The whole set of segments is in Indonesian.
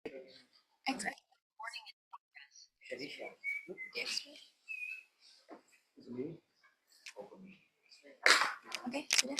Exactly. Oke, sudah.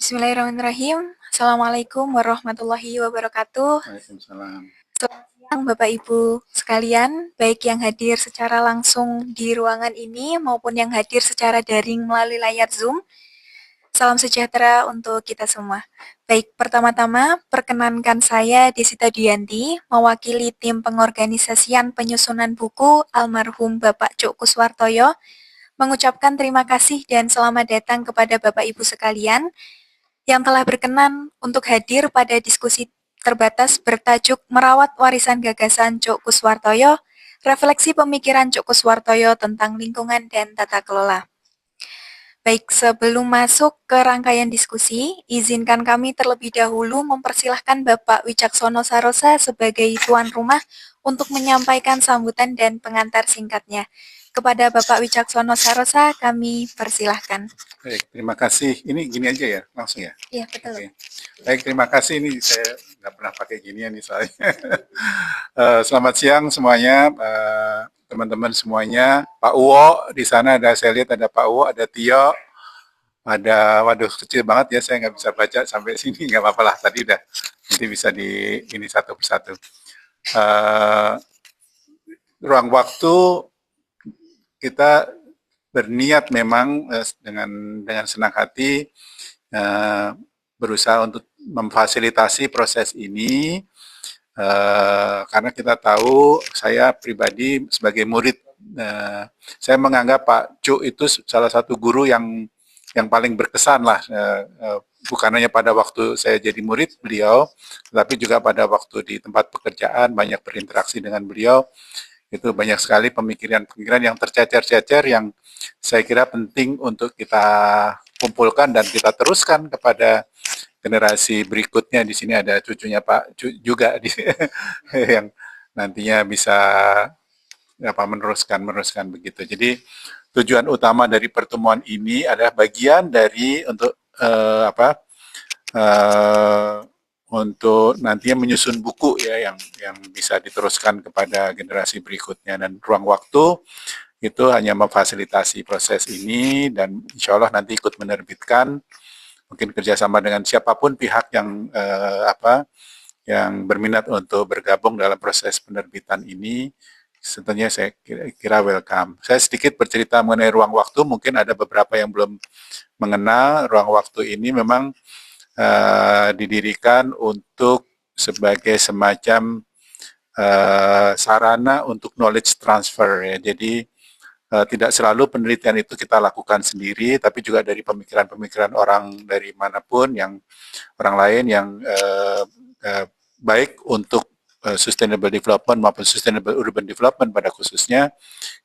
Bismillahirrahmanirrahim. Assalamualaikum warahmatullahi wabarakatuh. Waalaikumsalam. Selamat siang Bapak Ibu sekalian, baik yang hadir secara langsung di ruangan ini maupun yang hadir secara daring melalui layar Zoom. Salam sejahtera untuk kita semua. Baik, pertama-tama perkenankan saya Desita Duyanti, mewakili tim pengorganisasian penyusunan buku almarhum Bapak Cuk Kuswartoyo, mengucapkan terima kasih dan selamat datang kepada Bapak Ibu sekalian yang telah berkenan untuk hadir pada diskusi terbatas bertajuk Merawat Warisan Gagasan Cuk Kuswartoyo, Refleksi Pemikiran Cuk Kuswartoyo tentang Lingkungan dan Tata Kelola. Baik, sebelum masuk ke rangkaian diskusi, izinkan kami terlebih dahulu mempersilahkan Bapak Wicaksono Sarosa sebagai tuan rumah untuk menyampaikan sambutan dan pengantar singkatnya. Kepada Bapak Wicaksono Sarosa, kami persilahkan. Baik, terima kasih. Ini gini aja ya, langsung ya? Iya, betul. Oke. Baik, terima kasih. Ini saya nggak pernah pakai ginian nih soalnya. Selamat siang semuanya, teman-teman semuanya. Pak Uwo di sana ada, saya lihat ada Pak Uwo, ada Tio, ada, waduh kecil banget ya, saya nggak bisa baca sampai sini, nggak apa-apa lah, tadi udah, nanti bisa di ini satu persatu. Ruang waktu kita berniat memang dengan senang hati berusaha untuk memfasilitasi proses ini karena kita tahu, saya pribadi sebagai murid, saya menganggap Pak Cuk itu salah satu guru yang paling berkesan lah, bukan hanya pada waktu saya jadi murid beliau, tapi juga pada waktu di tempat pekerjaan banyak berinteraksi dengan beliau. Itu banyak sekali pemikiran-pemikiran yang tercecer-cecer yang saya kira penting untuk kita kumpulkan dan kita teruskan kepada generasi berikutnya. Di sini ada cucunya Pak juga yang nantinya bisa meneruskan begitu. Jadi tujuan utama dari pertemuan ini adalah bagian dari untuk untuk nantinya menyusun buku ya yang bisa diteruskan kepada generasi berikutnya, dan ruang waktu itu hanya memfasilitasi proses ini dan insya Allah nanti ikut menerbitkan, mungkin kerjasama dengan siapapun pihak yang berminat untuk bergabung dalam proses penerbitan ini. Tentunya saya kira welcome. Saya sedikit bercerita mengenai ruang waktu, mungkin ada beberapa yang belum mengenal ruang waktu ini. Memang didirikan untuk sebagai semacam sarana untuk knowledge transfer ya. Jadi tidak selalu penelitian itu kita lakukan sendiri, tapi juga dari pemikiran-pemikiran orang dari manapun, yang orang lain yang baik untuk sustainable development maupun sustainable urban development pada khususnya,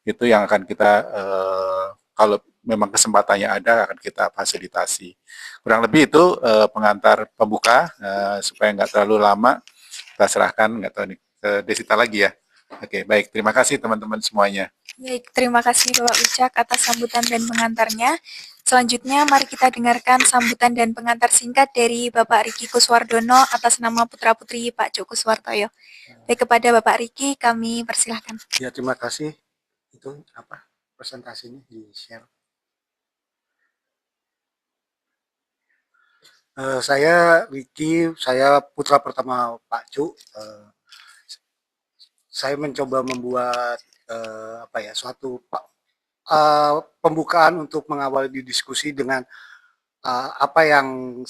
itu yang akan kita kalau memang kesempatannya ada akan kita fasilitasi. Kurang lebih itu pengantar pembuka, supaya nggak terlalu lama, kita serahkan nggak tahu nih ke Desita lagi ya. Oke, baik, terima kasih teman-teman semuanya. Baik, terima kasih Bapak Wicak atas sambutan dan pengantarnya. Selanjutnya, mari kita dengarkan sambutan dan pengantar singkat dari Bapak Riki Kuswardono atas nama putra-putri Pak Cuk Kuswartoyo. Baik, kepada Bapak Riki, kami persilahkan. Ya, terima kasih. Itu apa presentasinya di-share. Saya Riki, saya putra pertama Pak Cuk. Saya mencoba membuat suatu pembukaan untuk mengawali diskusi dengan apa yang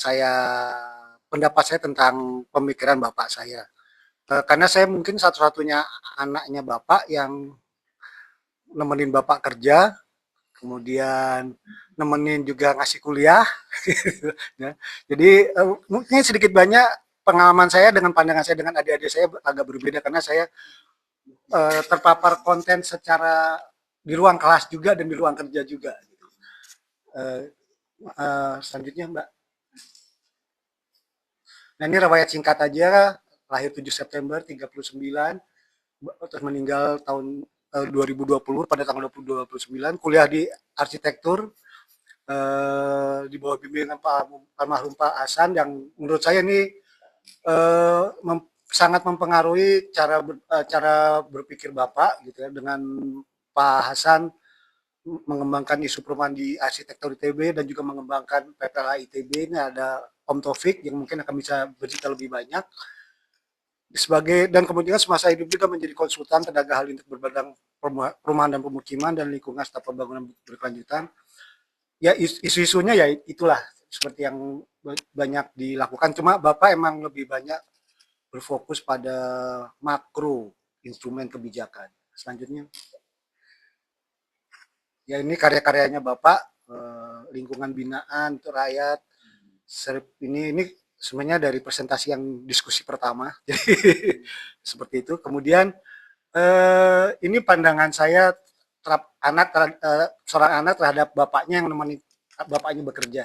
pendapat saya tentang pemikiran bapak saya. Karena saya mungkin satu-satunya anaknya bapak yang nemenin bapak kerja, kemudian nemenin juga ngasih kuliah. Ya. Jadi mungkin sedikit banyak pengalaman saya dengan pandangan saya dengan adik-adik saya agak berbeda karena saya terpapar konten secara di ruang kelas juga dan di ruang kerja juga. Eh, Selanjutnya Mbak. Nah ini riwayat singkat aja, lahir 7 September 39, terus meninggal tahun 2020 pada tanggal 29, kuliah di arsitektur di bawah bimbingan Pak almarhum Pak Hasan yang menurut saya ini sangat mempengaruhi cara berpikir Bapak gitu ya, dengan Pak Hasan mengembangkan isu perumahan di arsitektur ITB dan juga mengembangkan PPLA ITB. Ini ada Om Taufik yang mungkin akan bisa bercerita lebih banyak dan kemudian semasa hidup juga menjadi konsultan tenaga ahli untuk berbidang perumahan dan pemukiman dan lingkungan serta pembangunan berkelanjutan. Ya isu-isunya ya itulah seperti yang banyak dilakukan, cuma Bapak emang lebih banyak berfokus pada makro instrumen kebijakan. Selanjutnya, ya ini karya-karyanya Bapak, lingkungan binaan untuk rakyat. Ini sebenarnya dari presentasi yang diskusi pertama, jadi seperti itu. Kemudian ini pandangan saya seorang anak terhadap bapaknya yang menemani bapaknya bekerja.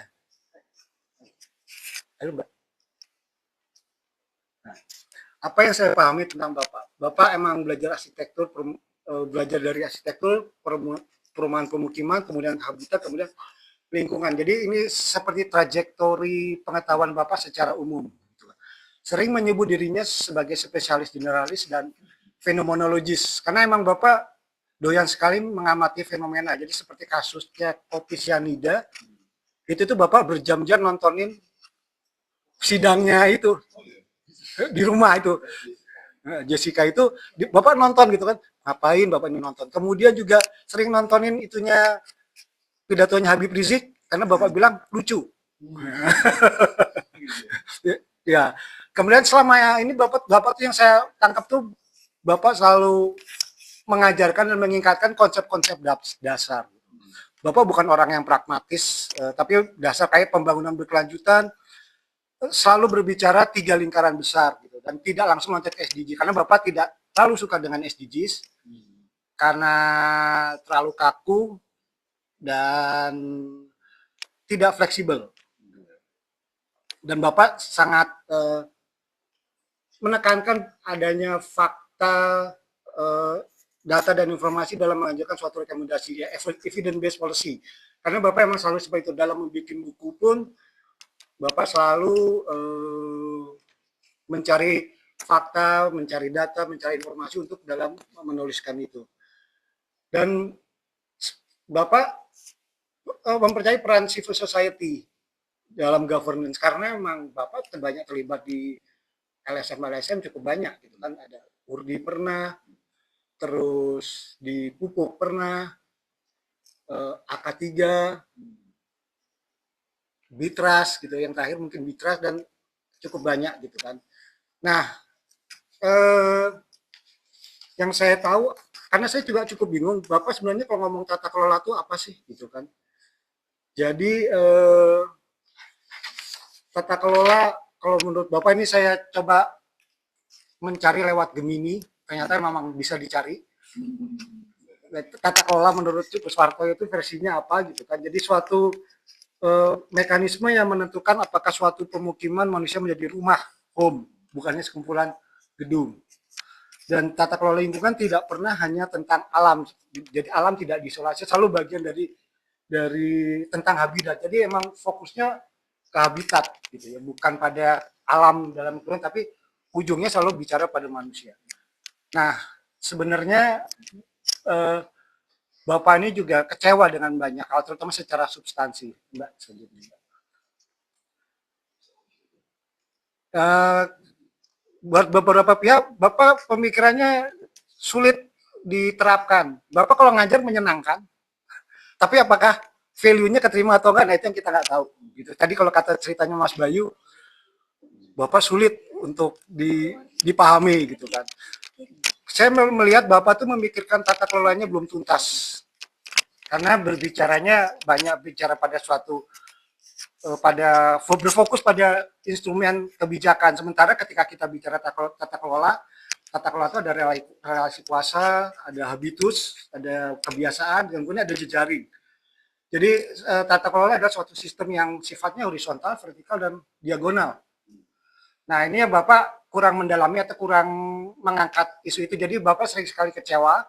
Ayo, Mbak. Nah, apa yang saya pahami tentang Bapak? Bapak emang belajar arsitektur, belajar dari arsitektur, perumahan pemukiman, kemudian habitat, kemudian lingkungan. Jadi ini seperti trajektori pengetahuan Bapak secara umum. Sering menyebut dirinya sebagai spesialis generalis dan fenomenologis, karena emang Bapak doyan sekali mengamati fenomena. Jadi seperti kasusnya kopi sianida, itu tuh Bapak berjam-jam nontonin sidangnya itu di rumah itu. Jessica itu Bapak nonton gitu kan, ngapain Bapak ini nonton. Kemudian juga sering nontonin itunya pidatonya Habib Rizik karena Bapak bilang lucu. Ya, kemudian selama ini Bapak tuh yang saya tangkap tuh Bapak selalu mengajarkan dan mengingatkan konsep-konsep dasar. Bapak bukan orang yang pragmatis, tapi dasar kayak pembangunan berkelanjutan, selalu berbicara 3 lingkaran besar gitu, dan tidak langsung loncat ke SDG karena Bapak tidak terlalu suka dengan SDGs karena terlalu kaku dan tidak fleksibel. Dan Bapak sangat menekankan adanya fakta, data dan informasi dalam mengajarkan suatu rekomendasi, ya, evidence based policy. Karena Bapak emang selalu seperti itu, dalam membuat buku pun Bapak selalu mencari fakta, mencari data, mencari informasi untuk dalam menuliskan itu. Dan Bapak mempercayai peran civil society dalam governance karena memang Bapak banyak terlibat di LSM cukup banyak gitu kan, ada Urdi pernah, terus di Pupuk pernah, AK3, Bitras gitu, yang terakhir mungkin Bitras, dan cukup banyak gitu kan. Nah, yang saya tahu, karena saya juga cukup bingung, Bapak sebenarnya kalau ngomong tata kelola itu apa sih gitu kan. Jadi tata kelola, kalau menurut Bapak ini saya coba mencari lewat Gemini, ternyata memang bisa dicari. Tata kelola menurut Gus Warto itu versinya apa gitu kan. Jadi suatu mekanisme yang menentukan apakah suatu pemukiman manusia menjadi rumah, home, bukannya sekumpulan gedung. Dan tata kelola lingkungan tidak pernah hanya tentang alam. Jadi alam tidak diisolasi, selalu bagian dari tentang habitat. Jadi emang fokusnya ke habitat gitu ya, bukan pada alam dalam lingkungan, tapi ujungnya selalu bicara pada manusia. Nah, sebenarnya Bapak ini juga kecewa dengan banyak hal, terutama secara substansi, Mbak. Buat beberapa pihak, Bapak pemikirannya sulit diterapkan. Bapak kalau ngajar menyenangkan, tapi apakah value-nya keterima atau enggak, nah itu yang kita nggak tahu. Gitu. Tadi kalau kata ceritanya Mas Bayu, Bapak sulit untuk dipahami gitu kan. Saya melihat Bapak tuh memikirkan tata kelolanya belum tuntas. karena berbicaranya banyak bicara pada suatu pada berfokus pada instrumen kebijakan. Sementara ketika kita bicara tata kelola itu ada relasi kuasa, ada habitus, ada kebiasaan, dan kemudian ada jejaring. Jadi tata kelola adalah suatu sistem yang sifatnya horizontal, vertikal, dan diagonal. Nah ini ya Bapak kurang mendalami atau kurang mengangkat isu itu. Jadi Bapak sering sekali kecewa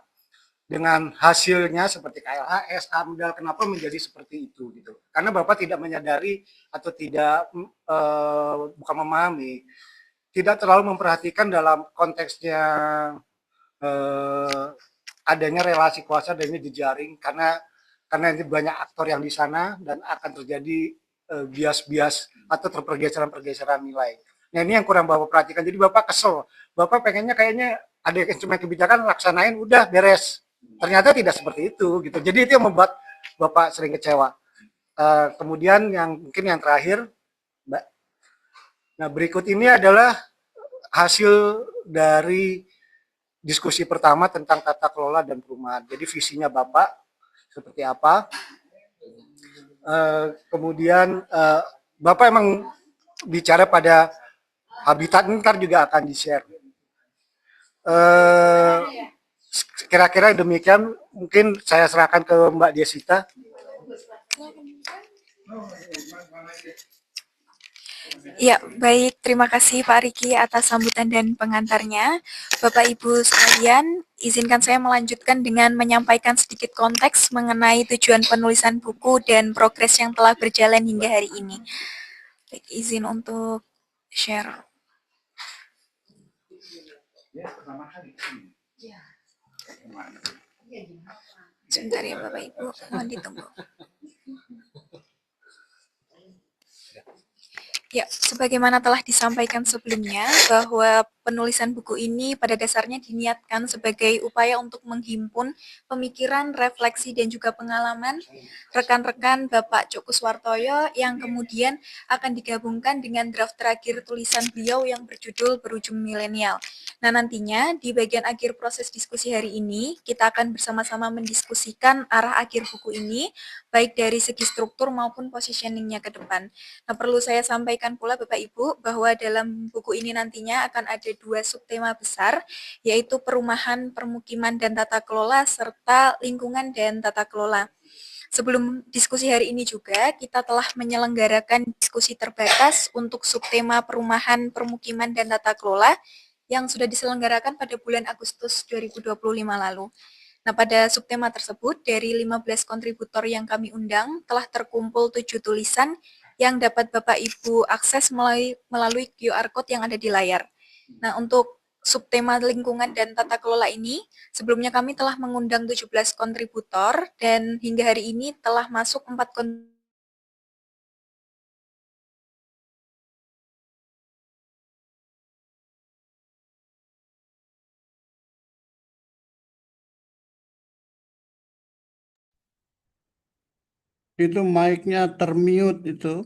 dengan hasilnya seperti KLHS, AMDAL, kenapa menjadi seperti itu gitu. Karena Bapak tidak menyadari atau tidak bukan memahami, tidak terlalu memperhatikan dalam konteksnya adanya relasi kuasa, adanya jejaring, karena ini banyak aktor yang di sana dan akan terjadi bias-bias atau pergeseran-pergeseran nilai. Nah ini yang kurang Bapak perhatikan. Jadi Bapak kesel. Bapak pengennya kayaknya ada instrumen kebijakan laksanain udah beres. Ternyata tidak seperti itu gitu. Jadi itu yang membuat Bapak sering kecewa. Kemudian yang mungkin yang terakhir, Mbak. Nah berikut ini adalah hasil dari diskusi pertama tentang tata kelola dan perumahan. Jadi visinya Bapak seperti apa. Kemudian Bapak emang bicara pada habitat, ntar juga akan di-share. Kira-kira demikian, mungkin saya serahkan ke Mbak Desita. Ya, baik. Terima kasih Pak Riki atas sambutan dan pengantarnya. Bapak Ibu sekalian, izinkan saya melanjutkan dengan menyampaikan sedikit konteks mengenai tujuan penulisan buku dan progres yang telah berjalan hingga hari ini. Baik, izin untuk share. Sebentar ya Bapak Ibu, mohon ditunggu. Ya, sebagaimana telah disampaikan sebelumnya, bahwa penulisan buku ini pada dasarnya diniatkan sebagai upaya untuk menghimpun pemikiran, refleksi, dan juga pengalaman rekan-rekan Bapak Cuk Kuswartoyo yang kemudian akan digabungkan dengan draft terakhir tulisan beliau yang berjudul Berujung Milenial. Nah, nantinya di bagian akhir proses diskusi hari ini, kita akan bersama-sama mendiskusikan arah akhir buku ini, baik dari segi struktur maupun positioning-nya ke depan. Nah, perlu saya sampaikan pula Bapak Ibu bahwa dalam buku ini nantinya akan ada 2 subtema besar, yaitu perumahan, permukiman, dan tata kelola, serta lingkungan dan tata kelola. Sebelum diskusi hari ini juga, kita telah menyelenggarakan diskusi terbatas untuk subtema perumahan, permukiman, dan tata kelola yang sudah diselenggarakan pada bulan Agustus 2025 lalu. Nah, pada subtema tersebut, dari 15 kontributor yang kami undang, telah terkumpul 7 tulisan yang dapat Bapak Ibu akses melalui QR Code yang ada di layar. Nah, untuk subtema lingkungan dan tata kelola ini, sebelumnya kami telah mengundang 17 kontributor dan hingga hari ini telah masuk 4 kontributor. Itu mic-nya termute itu.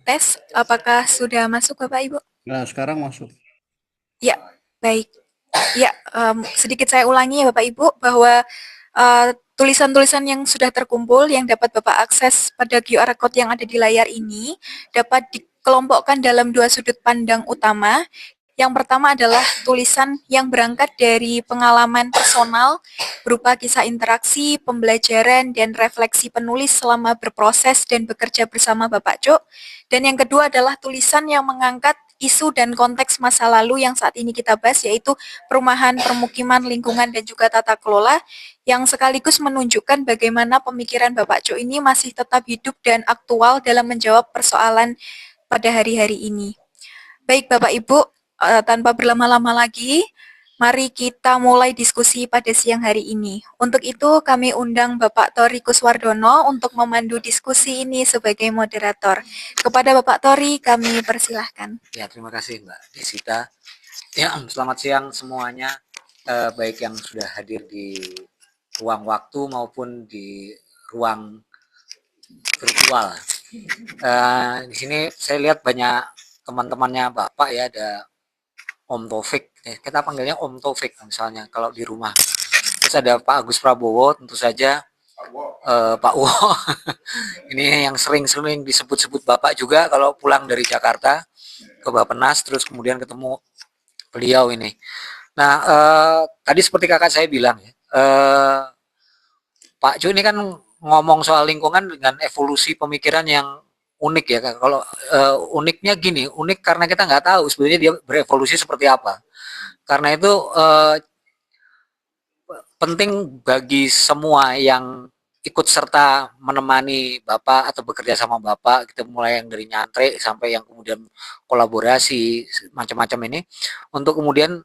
Tes, apakah sudah masuk Bapak Ibu? Nah, sekarang masuk. Ya, baik. Ya, sedikit saya ulangi ya Bapak Ibu, bahwa tulisan-tulisan yang sudah terkumpul yang dapat Bapak akses pada QR Code yang ada di layar ini dapat dikelompokkan dalam 2 sudut pandang utama. Yang pertama adalah tulisan yang berangkat dari pengalaman personal berupa kisah interaksi, pembelajaran, dan refleksi penulis selama berproses dan bekerja bersama Bapak Cuk. Dan yang kedua adalah tulisan yang mengangkat isu dan konteks masa lalu yang saat ini kita bahas, yaitu perumahan, permukiman, lingkungan, dan juga tata kelola, yang sekaligus menunjukkan bagaimana pemikiran Bapak Cuk ini masih tetap hidup dan aktual dalam menjawab persoalan pada hari-hari ini. Baik Bapak Ibu, tanpa berlama-lama lagi, mari kita mulai diskusi pada siang hari ini. Untuk itu kami undang Bapak Tori Kuswardono untuk memandu diskusi ini sebagai moderator. Kepada Bapak Tori kami persilahkan. Ya, terima kasih Mbak Desita. Ya, selamat siang semuanya, baik yang sudah hadir di ruang waktu maupun di ruang virtual. Di sini saya lihat banyak teman-temannya Bapak ya, ada Om Taufik, kita panggilnya Om Taufik misalnya kalau di rumah. Terus ada Pak Agus Prabowo, tentu saja Pak Wo. Ini yang sering-sering disebut-sebut Bapak juga kalau pulang dari Jakarta ke Bappenas, terus kemudian ketemu beliau ini. Nah, tadi seperti kakak saya bilang ya, Pak Cu ini kan ngomong soal lingkungan dengan evolusi pemikiran yang unik ya. Kalau uniknya gini, unik karena kita nggak tahu sebenarnya dia berevolusi seperti apa. Karena itu penting bagi semua yang ikut serta menemani Bapak atau bekerja sama Bapak, kita mulai yang dari nyantri sampai yang kemudian kolaborasi macam-macam ini, untuk kemudian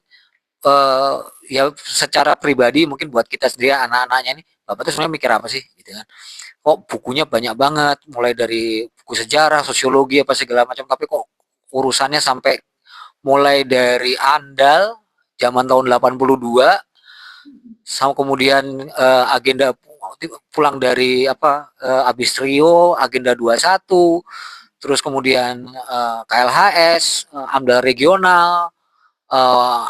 ya secara pribadi mungkin buat kita sendiri anak-anaknya nih, Bapak tuh sebenarnya mikir apa sih gitu kan. Kok bukunya banyak banget, mulai dari buku sejarah, sosiologi apa segala macam, tapi kok urusannya sampai mulai dari Andal zaman tahun 82 sama kemudian agenda pulang dari apa abis Rio agenda 21, terus kemudian KLHS, AMDAL regional,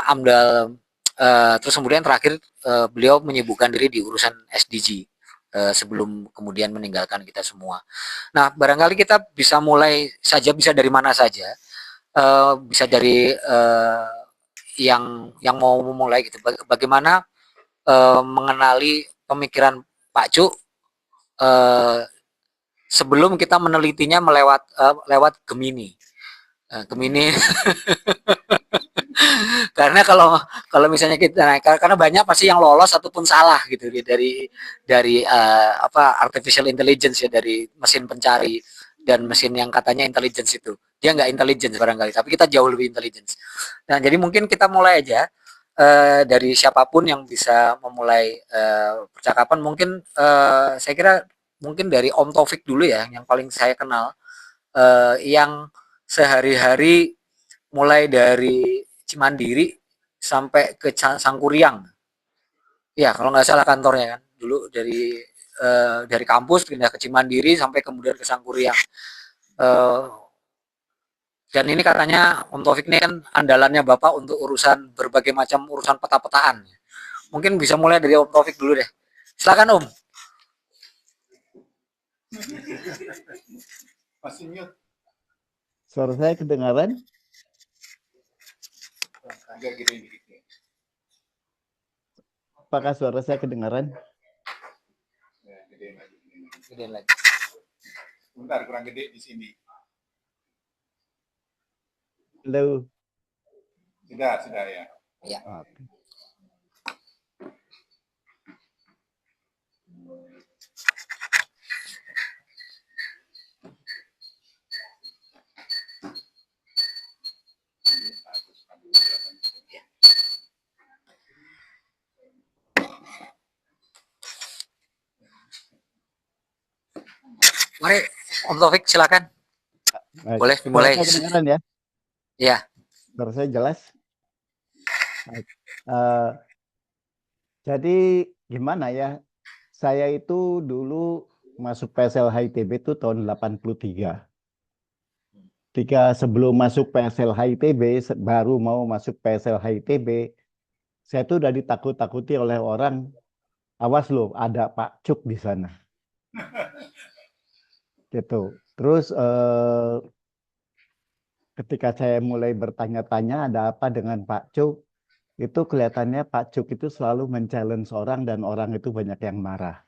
AMDAL, terus kemudian terakhir beliau menyibukkan diri di urusan SDG sebelum kemudian meninggalkan kita semua. Nah, barangkali kita bisa mulai saja, bisa dari mana saja, bisa dari yang mau memulai gitu. Bagaimana mengenali pemikiran Pak Cuk sebelum kita menelitinya lewat Gemini. Gemini karena kalau misalnya kita naik, karena banyak pasti yang lolos ataupun salah gitu dari apa artificial intelligence ya, dari mesin pencari dan mesin yang katanya intelligence itu dia nggak intelligence barangkali, tapi kita jauh lebih intelligence. Nah, jadi mungkin kita mulai aja dari siapapun yang bisa memulai percakapan. Mungkin saya kira mungkin dari Om Taufik dulu ya, yang paling saya kenal, yang sehari-hari mulai dari Cimandiri sampai ke Sangkuriang. Ya, kalau nggak salah kantornya kan. Dulu dari kampus pindah ke Cimandiri sampai kemudian ke Sangkuriang. Dan ini katanya Om Taufik ini kan andalannya Bapak untuk urusan berbagai macam urusan peta-petaan. Mungkin bisa mulai dari Om Taufik dulu deh. Silakan Om. Masih mute. Suara saya kedengaran? Agak gede dikit. Apakah suara saya kedengaran? Ya, gedein lagi. Gedein lagi. Bentar, kurang gede di sini. Halo. Sudah ya. Ya. Oke. Mari Om Taufik silakan. Baik. Boleh dimulai. Suara saya kedengaran ya? Ya. Suara saya jelas? Baik. Jadi gimana ya? Saya itu dulu masuk PSLH ITB itu tahun 83. Ketika sebelum masuk PSLH ITB, baru mau masuk PSLH ITB, saya tuh udah ditakut-takuti oleh orang, awas loh, ada Pak Cuk di sana. Gitu. Terus ketika saya mulai bertanya-tanya ada apa dengan Pak Cuk, itu kelihatannya Pak Cuk itu selalu men-challenge orang dan orang itu banyak yang marah.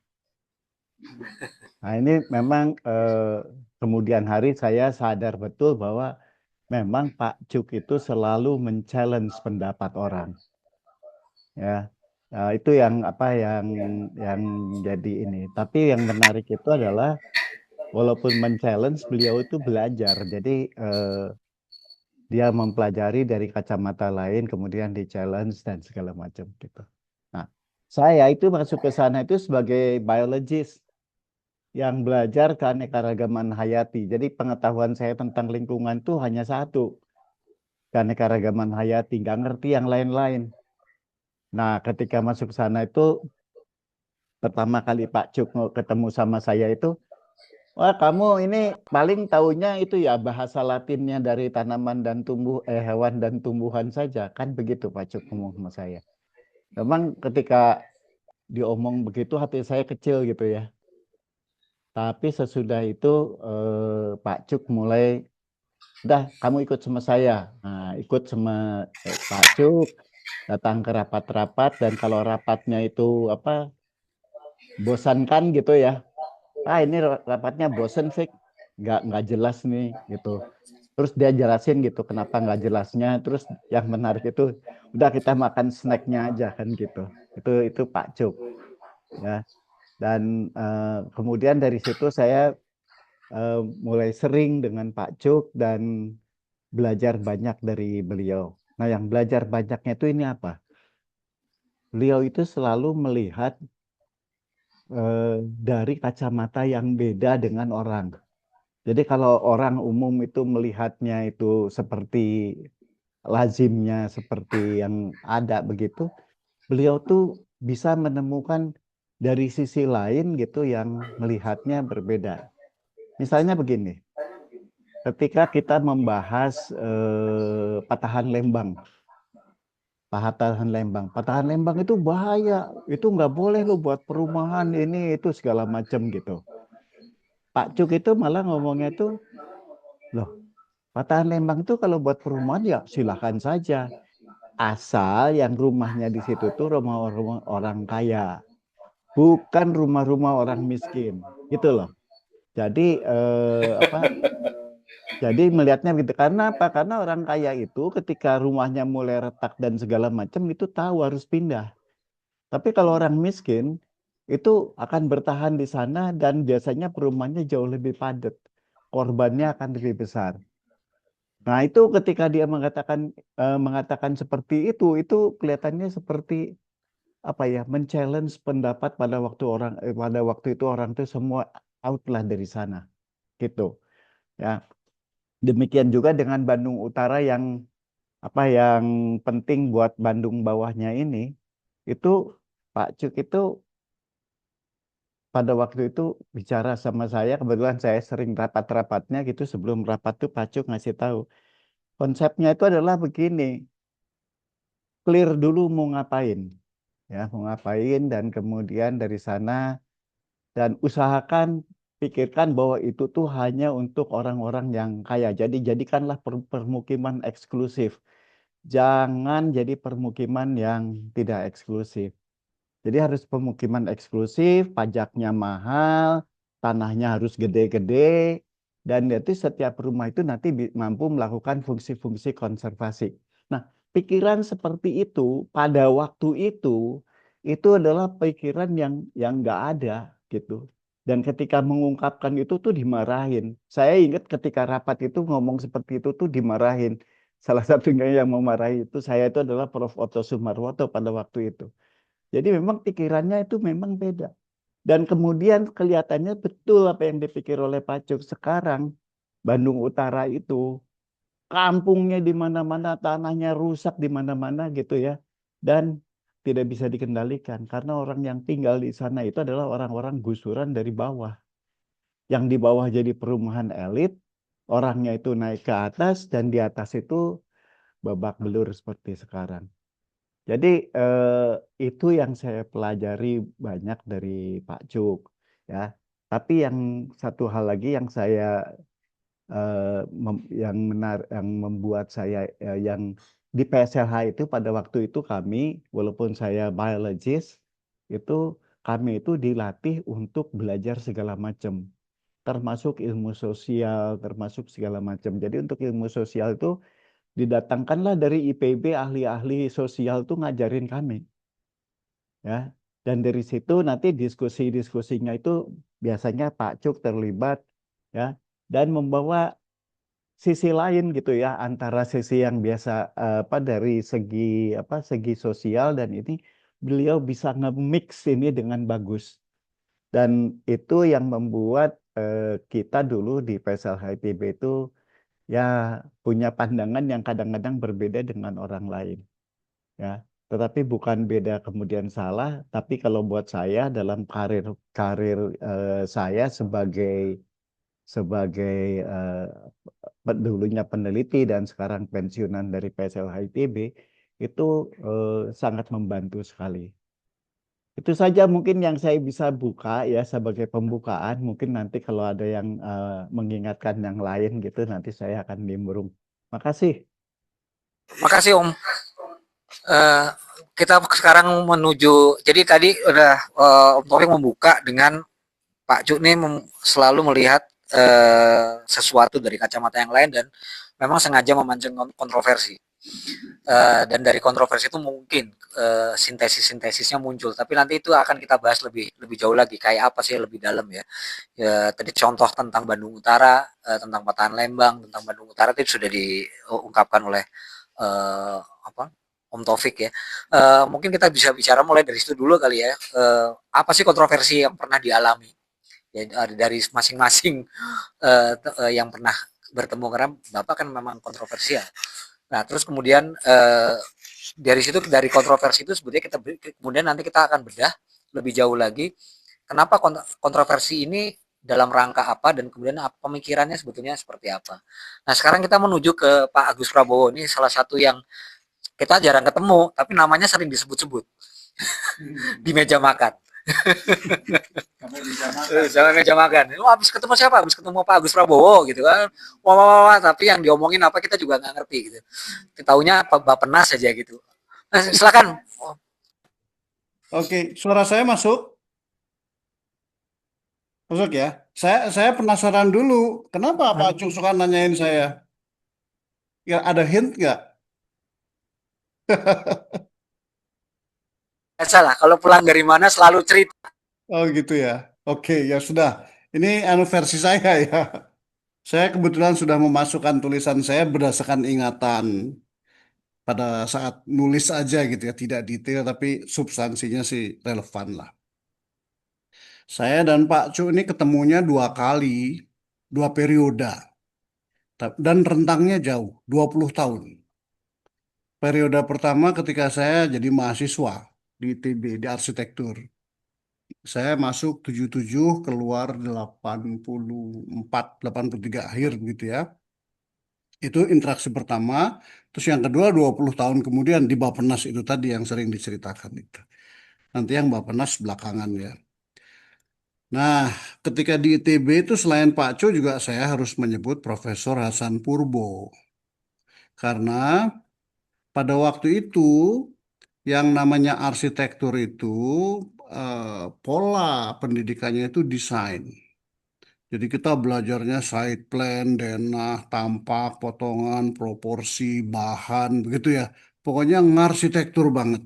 Nah ini memang kemudian hari saya sadar betul bahwa memang Pak Cuk itu selalu men-challenge pendapat orang. Ya, nah, itu yang apa yang jadi ini. Tapi yang menarik itu adalah walaupun men-challenge beliau itu belajar. Jadi dia mempelajari dari kacamata lain, kemudian di-challenge dan segala macam gitu. Nah, saya itu masuk ke sana itu sebagai biologist yang belajar keanekaragaman hayati. Jadi pengetahuan saya tentang lingkungan itu hanya satu, keanekaragaman hayati, nggak ngerti yang lain-lain. Nah, ketika masuk sana itu pertama kali Pak Cuk ketemu sama saya itu, Wah, kamu ini paling taunya itu ya bahasa Latinnya dari tanaman dan hewan dan tumbuhan saja, kan begitu Pak Cuk ngomong sama saya. Memang ketika diomong begitu hati saya kecil gitu ya. Tapi sesudah itu Pak Cuk mulai, udah kamu ikut sama saya. Nah, ikut sama Pak Cuk, datang ke rapat-rapat dan kalau rapatnya itu apa bosankan gitu ya. Ah ini rapatnya bosen sih, nggak jelas nih gitu. Terus dia jelasin gitu kenapa nggak jelasnya. Terus yang menarik itu udah kita makan snacknya aja kan gitu. Itu Pak Cuk ya. Dan kemudian dari situ saya eh, mulai sering dengan Pak Cuk dan belajar banyak dari beliau. Nah yang belajar banyaknya itu ini apa? Beliau itu selalu melihat dari kacamata yang beda dengan orang. Jadi kalau orang umum itu melihatnya itu seperti lazimnya seperti yang ada begitu, beliau tuh bisa menemukan dari sisi lain gitu yang melihatnya berbeda. Misalnya begini, ketika kita membahas patahan Lembang, patahan Lembang itu bahaya, itu nggak boleh lo buat perumahan ini itu segala macam gitu. Pak Cuk itu malah ngomongnya itu, loh, patahan Lembang itu kalau buat perumahan ya silahkan saja. Asal yang rumahnya di situ tuh rumah-rumah orang kaya, bukan rumah-rumah orang miskin. Gitu loh. Jadi apa? Jadi melihatnya begitu. Karena apa? Karena orang kaya itu ketika rumahnya mulai retak dan segala macam itu tahu harus pindah. Tapi kalau orang miskin itu akan bertahan di sana dan biasanya perumahannya jauh lebih padat. Korbannya akan lebih besar. Nah, itu ketika dia mengatakan seperti itu kelihatannya seperti apa ya, men-challenge pendapat pada waktu itu orang itu semua out lah dari sana, gitu. Ya, demikian juga dengan Bandung Utara yang penting buat Bandung bawahnya ini, itu Pak Cuk itu pada waktu itu bicara sama saya, kebetulan saya sering rapat-rapatnya gitu, sebelum rapat tuh Pak Cuk ngasih tahu. Konsepnya itu adalah begini, clear dulu mau ngapain. Ya, mau ngapain dan kemudian dari sana dan usahakan pikirkan bahwa itu tuh hanya untuk orang-orang yang kaya. Jadi jadikanlah permukiman eksklusif. Jangan jadi permukiman yang tidak eksklusif. Jadi harus pemukiman eksklusif, pajaknya mahal, tanahnya harus gede-gede, dan nanti setiap rumah itu nanti mampu melakukan fungsi-fungsi konservasi. Nah, pikiran seperti itu pada waktu itu adalah pikiran yang nggak ada gitu. Dan ketika mengungkapkan itu tuh dimarahin. Saya ingat ketika rapat itu ngomong seperti itu tuh dimarahin. Salah satunya yang memarahi itu saya itu adalah Prof. Otto Sumarwoto pada waktu itu. Jadi memang pikirannya itu memang beda. Dan kemudian kelihatannya betul apa yang dipikir oleh Pak Cuk sekarang. Bandung Utara itu kampungnya di mana-mana, tanahnya rusak di mana-mana gitu ya. Dan tidak bisa dikendalikan karena orang yang tinggal di sana itu adalah orang-orang gusuran dari bawah. Yang di bawah jadi perumahan elit, orangnya itu naik ke atas dan di atas itu babak belur seperti sekarang. Jadi itu yang saya pelajari banyak dari Pak Cuk ya. Tapi yang satu hal lagi yang saya yang membuat saya yang di PSLH itu pada waktu itu kami walaupun saya biologist itu kami itu dilatih untuk belajar segala macam termasuk ilmu sosial termasuk segala macam. Jadi untuk ilmu sosial itu didatangkanlah dari IPB ahli-ahli sosial tuh ngajarin kami ya. Dan dari situ nanti diskusi-diskusinya itu biasanya Pak Cuk terlibat ya dan membawa sisi lain gitu ya antara sisi yang biasa dari segi sosial dan ini beliau bisa nge-mix ini dengan bagus. Dan itu yang membuat kita dulu di PSLH IPB itu ya punya pandangan yang kadang-kadang berbeda dengan orang lain ya. Tetapi bukan beda kemudian salah, tapi kalau buat saya dalam karir karir saya sebagai sebagai dulunya peneliti dan sekarang pensiunan dari PSLH ITB itu sangat membantu sekali. Itu saja mungkin yang saya bisa buka ya sebagai pembukaan. Mungkin nanti kalau ada yang mengingatkan yang lain gitu, nanti saya akan nimbrung. Makasih. Makasih Om. Eh, kita sekarang menuju. Jadi tadi udah Om Taufik membuka dengan Pak Cuk nih selalu melihat sesuatu dari kacamata yang lain dan memang sengaja memancing kontroversi. Dan dari kontroversi itu mungkin sintesis-sintesisnya muncul. Tapi nanti itu akan kita bahas lebih lebih jauh lagi. Kayak apa sih lebih dalam ya. Tadi contoh tentang Bandung Utara, tentang Patahan Lembang, tentang Bandung Utara itu sudah diungkapkan oleh apa Om Taufik ya. Mungkin kita bisa bicara mulai dari situ dulu kali ya. Apa sih kontroversi yang pernah dialami? Ya, dari masing-masing yang pernah bertemu karena Bapak kan memang kontroversial. Nah, terus kemudian dari situ dari kontroversi itu sebetulnya kita kemudian nanti kita akan bedah lebih jauh lagi kenapa kontroversi ini dalam rangka apa dan kemudian pemikirannya sebetulnya seperti apa. Nah, sekarang kita menuju ke Pak Agus Prabowo. Ini salah satu yang kita jarang ketemu tapi namanya sering disebut-sebut di meja makan. Sama meja makan. Habis ketemu siapa? Habis ketemu Pak Agus Prabowo gitu kan. Wah, wah, wah, tapi yang diomongin apa kita juga nggak ngerti gitu. Taunya Bapenas saja gitu. Nah, silakan. Oke, suara saya masuk? Masuk ya. Saya penasaran dulu, kenapa Pak Acung suka nanyain saya? Ya ada hint nggak? Salah, kalau pulang dari mana selalu cerita. Oh gitu ya. Oke, ya sudah. Ini anu versi saya ya. Saya kebetulan sudah memasukkan tulisan saya berdasarkan ingatan pada saat nulis aja gitu ya, tidak detail tapi substansinya sih relevan lah. Saya dan Pak Cu ini ketemunya 2 kali, 2 periode. Dan rentangnya jauh, 20 tahun. Periode pertama ketika saya jadi mahasiswa di ITB, di arsitektur. Saya masuk 77, keluar 84, 83 akhir gitu ya. Itu interaksi pertama. Terus yang kedua 20 tahun kemudian di Bappenas itu tadi yang sering diceritakan itu. Nanti yang Bappenas belakangan ya. Nah, ketika di ITB itu selain Pak Co juga saya harus menyebut Profesor Hasan Purbo. Karena pada waktu itu yang namanya arsitektur itu pola pendidikannya itu desain. Jadi kita belajarnya side plan, denah, tampak, potongan, proporsi, bahan, begitu ya. Pokoknya ngarsitektur banget.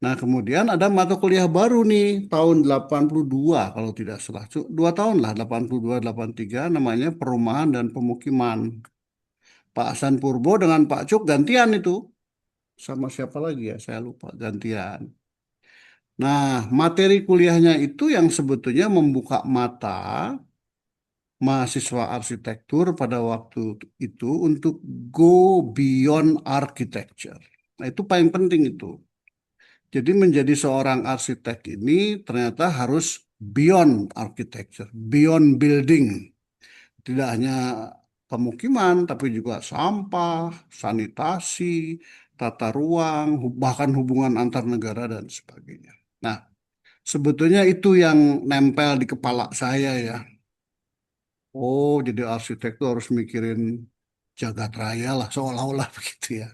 Nah, kemudian ada mata kuliah baru nih, tahun 82 kalau tidak salah. 2 tahun lah, 82, 83, namanya Perumahan dan Pemukiman. Pak Hasan Purbo dengan Pak Cuk gantian itu. Sama siapa lagi ya, saya lupa, gantian. Nah, materi kuliahnya itu yang sebetulnya membuka mata mahasiswa arsitektur pada waktu itu untuk go beyond architecture. Nah, itu paling penting itu. Jadi menjadi seorang arsitek ini ternyata harus beyond architecture, beyond building. Tidak hanya pemukiman, tapi juga sampah, sanitasi, tata ruang, bahkan hubungan antar negara dan sebagainya. Nah, sebetulnya itu yang nempel di kepala saya ya. Oh, jadi arsitek itu harus mikirin jagat raya lah, seolah-olah begitu ya.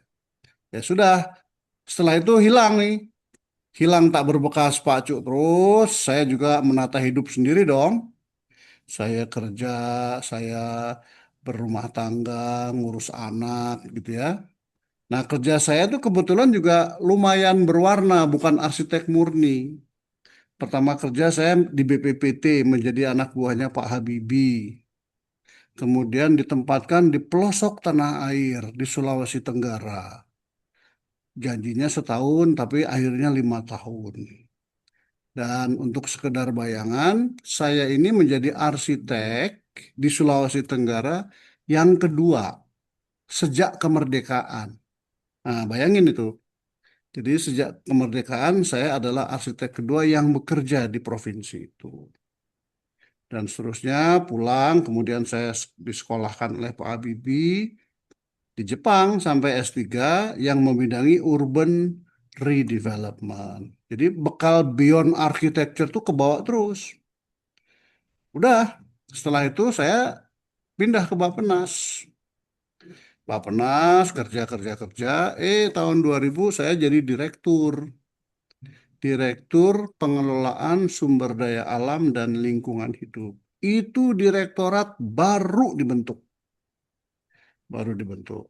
Ya sudah, setelah itu hilang nih. Hilang tak berbekas Pak Cuk. Terus saya juga menata hidup sendiri dong. Saya kerja, saya berumah tangga, ngurus anak gitu ya. Nah, kerja saya tuh kebetulan juga lumayan berwarna, bukan arsitek murni. Pertama kerja saya di BPPT menjadi anak buahnya Pak Habibie. Kemudian ditempatkan di pelosok tanah air di Sulawesi Tenggara. Janjinya setahun, tapi akhirnya 5 tahun. Dan untuk sekedar bayangan, saya ini menjadi arsitek di Sulawesi Tenggara yang kedua sejak kemerdekaan. Nah, bayangin itu. Jadi sejak kemerdekaan saya adalah arsitek kedua yang bekerja di provinsi itu. dan seterusnya, pulang, kemudian saya disekolahkan oleh Pak Habibie di Jepang sampai S3 yang membidangi urban redevelopment. Jadi bekal beyond architecture tuh kebawa terus. Udah, setelah itu saya pindah ke Bappenas. Bappenas kerja. Tahun 2000 saya jadi direktur pengelolaan sumber daya alam dan lingkungan hidup. Itu direktorat baru dibentuk.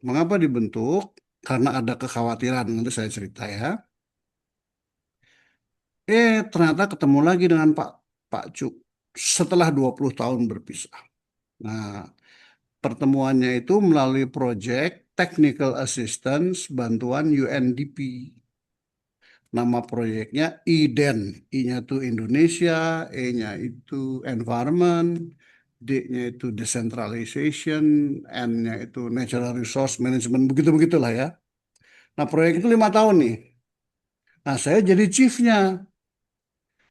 Mengapa dibentuk? Karena ada kekhawatiran, nanti saya cerita ya. Ternyata ketemu lagi dengan Pak Cuk setelah 20 tahun berpisah. Nah, pertemuannya itu melalui proyek Technical Assistance bantuan UNDP. Nama proyeknya IDEN. I-nya itu Indonesia, E-nya itu Environment, D-nya itu Decentralization, N-nya itu Natural Resource Management, begitu-begitulah ya. Nah, proyek itu 5 tahun nih. Nah, saya jadi chiefnya,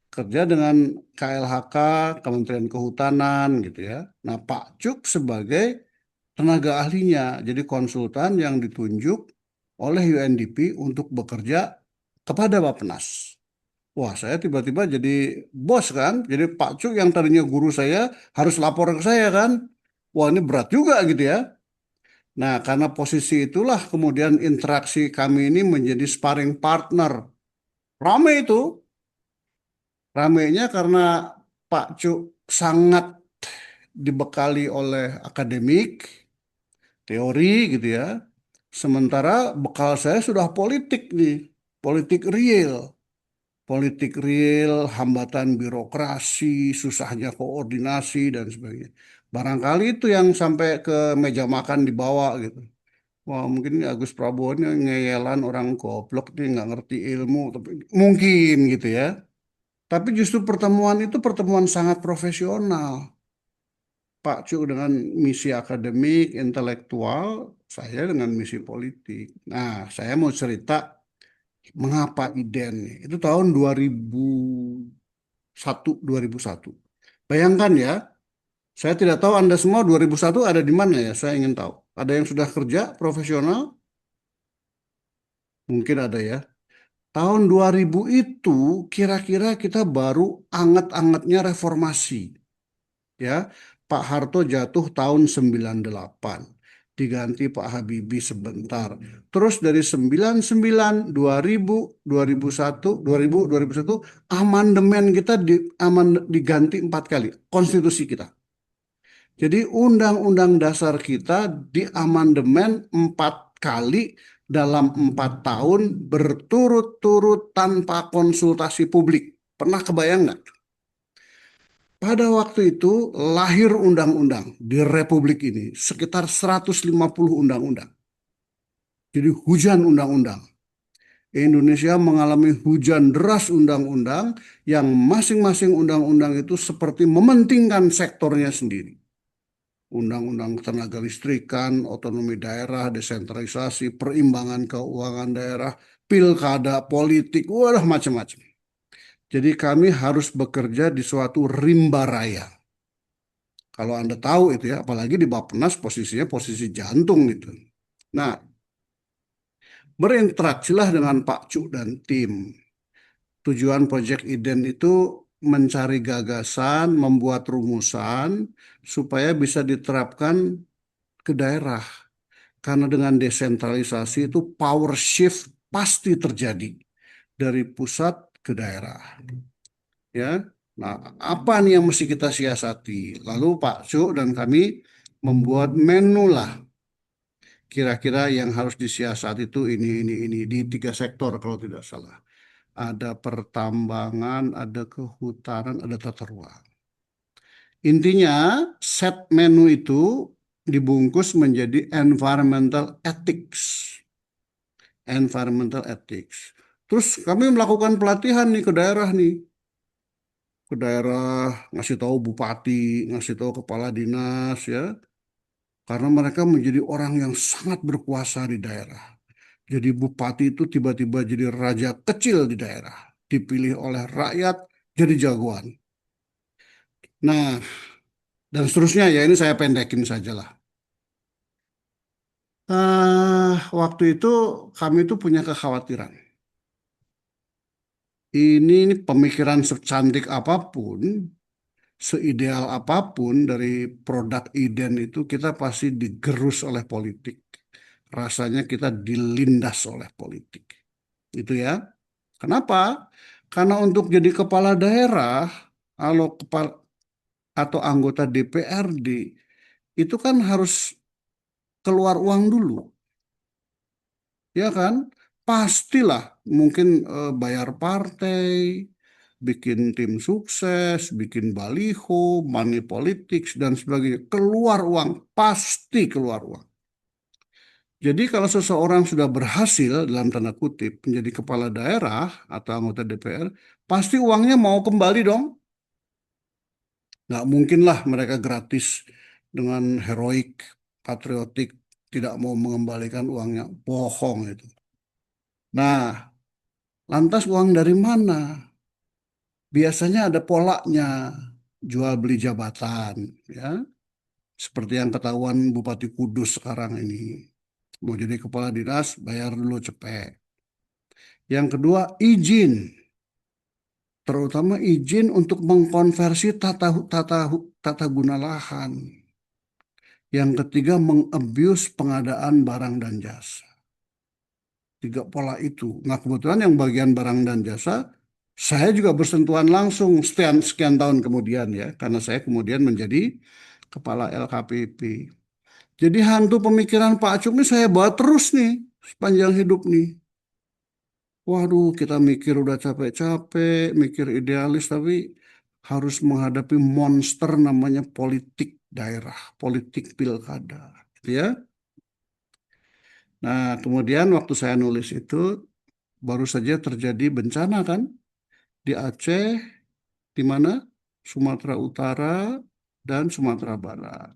kerja dengan KLHK, Kementerian Kehutanan gitu ya. Nah, Pak Cuk sebagai tenaga ahlinya, jadi konsultan yang ditunjuk oleh UNDP untuk bekerja kepada Bappenas. Wah, saya tiba-tiba jadi bos kan. Jadi Pak Cuk yang tadinya guru saya harus lapor ke saya kan. Wah, ini berat juga gitu ya. Nah, karena posisi itulah kemudian interaksi kami ini menjadi sparring partner. Rame itu. Ramenya karena Pak Cuk sangat dibekali oleh akademik, teori gitu ya. Sementara bekal saya sudah politik nih, politik real. Politik real, hambatan birokrasi, susahnya koordinasi dan sebagainya. Barangkali itu yang sampai ke meja makan dibawa gitu. Wah, mungkin ini Agus Prabowo ini ngeyelan orang goblok nih nggak ngerti ilmu, tapi mungkin gitu ya. Tapi justru pertemuan itu pertemuan sangat profesional. Pak Cuk dengan misi akademik, intelektual, saya dengan misi politik. Nah, saya mau cerita mengapa IDEN. Itu tahun 2001. Bayangkan ya, saya tidak tahu Anda semua 2001 ada di mana ya, saya ingin tahu. Ada yang sudah kerja profesional? Mungkin ada ya. Tahun 2000 itu kira-kira kita baru anget-angetnya reformasi. Ya, Pak Harto jatuh tahun 98. Diganti Pak Habibie sebentar. Terus dari 99, 2000, 2001, 2000, 2001 amandemen kita diganti 4 kali konstitusi kita. Jadi undang-undang dasar kita diamandemen 4 kali dalam 4 tahun berturut-turut tanpa konsultasi publik. Pernah kebayang nggak? Pada waktu itu lahir undang-undang di Republik ini sekitar 150 undang-undang. Jadi hujan undang-undang. Indonesia mengalami hujan deras undang-undang yang masing-masing undang-undang itu seperti mementingkan sektornya sendiri. Undang-undang tenaga listrikan, otonomi daerah, desentralisasi, perimbangan keuangan daerah, pilkada, politik, wadah macam-macam. Jadi kami harus bekerja di suatu rimba raya. Kalau Anda tahu itu ya, apalagi di Bappenas posisinya posisi jantung itu. Nah, berinteraksilah dengan Pak Cuk dan tim. Tujuan Proyek IDEN itu mencari gagasan, membuat rumusan supaya bisa diterapkan ke daerah. Karena dengan desentralisasi itu power shift pasti terjadi dari pusat ke daerah. Ya. Nah, apa nih yang mesti kita siasati? Lalu Pak Cuk dan kami membuat menu lah. Kira-kira yang harus disiasati itu ini di 3 sektor kalau tidak salah. Ada pertambangan, ada kehutanan, ada tata ruang. Intinya set menu itu dibungkus menjadi environmental ethics. Environmental ethics. Terus kami melakukan pelatihan nih ke daerah nih. Ke daerah, ngasih tahu bupati, ngasih tahu kepala dinas ya. Karena mereka menjadi orang yang sangat berkuasa di daerah. Jadi bupati itu tiba-tiba jadi raja kecil di daerah. Dipilih oleh rakyat jadi jagoan. Nah, dan seterusnya ya, ini saya pendekin saja lah. Waktu itu kami itu punya kekhawatiran. Ini pemikiran secantik apapun, seideal apapun dari produk iden itu kita pasti digerus oleh politik. Rasanya kita dilindas oleh politik. Itu ya. Kenapa? Karena untuk jadi kepala daerah, kalau kepala atau anggota DPRD itu kan harus keluar uang dulu, ya kan? Pastilah mungkin bayar partai, bikin tim sukses, bikin baliho, money politics dan sebagainya. Keluar uang, pasti keluar uang. Jadi kalau seseorang sudah berhasil dalam tanda kutip menjadi kepala daerah atau anggota DPR, pasti uangnya mau kembali dong. Nggak mungkin lah mereka gratis dengan heroik, patriotik, tidak mau mengembalikan uangnya. Bohong itu. Nah, lantas uang dari mana? Biasanya ada polanya, jual beli jabatan, ya. Seperti yang ketahuan Bupati Kudus sekarang ini. Mau jadi kepala dinas, bayar dulu cepet. Yang kedua, izin. Terutama izin untuk mengkonversi tata guna lahan. Yang ketiga, mengabuse pengadaan barang dan jasa. Tiga pola itu. Nah, kebetulan yang bagian barang dan jasa, saya juga bersentuhan langsung sekian tahun kemudian ya, karena saya kemudian menjadi kepala LKPP. Jadi hantu pemikiran Pak Acung ini saya bawa terus nih, sepanjang hidup nih. Waduh, kita mikir udah capek-capek, mikir idealis, tapi harus menghadapi monster namanya politik daerah, politik pilkada. Gitu ya. Nah, kemudian waktu saya nulis itu, baru saja terjadi bencana kan, di Aceh, di mana? Sumatera Utara, dan Sumatera Barat.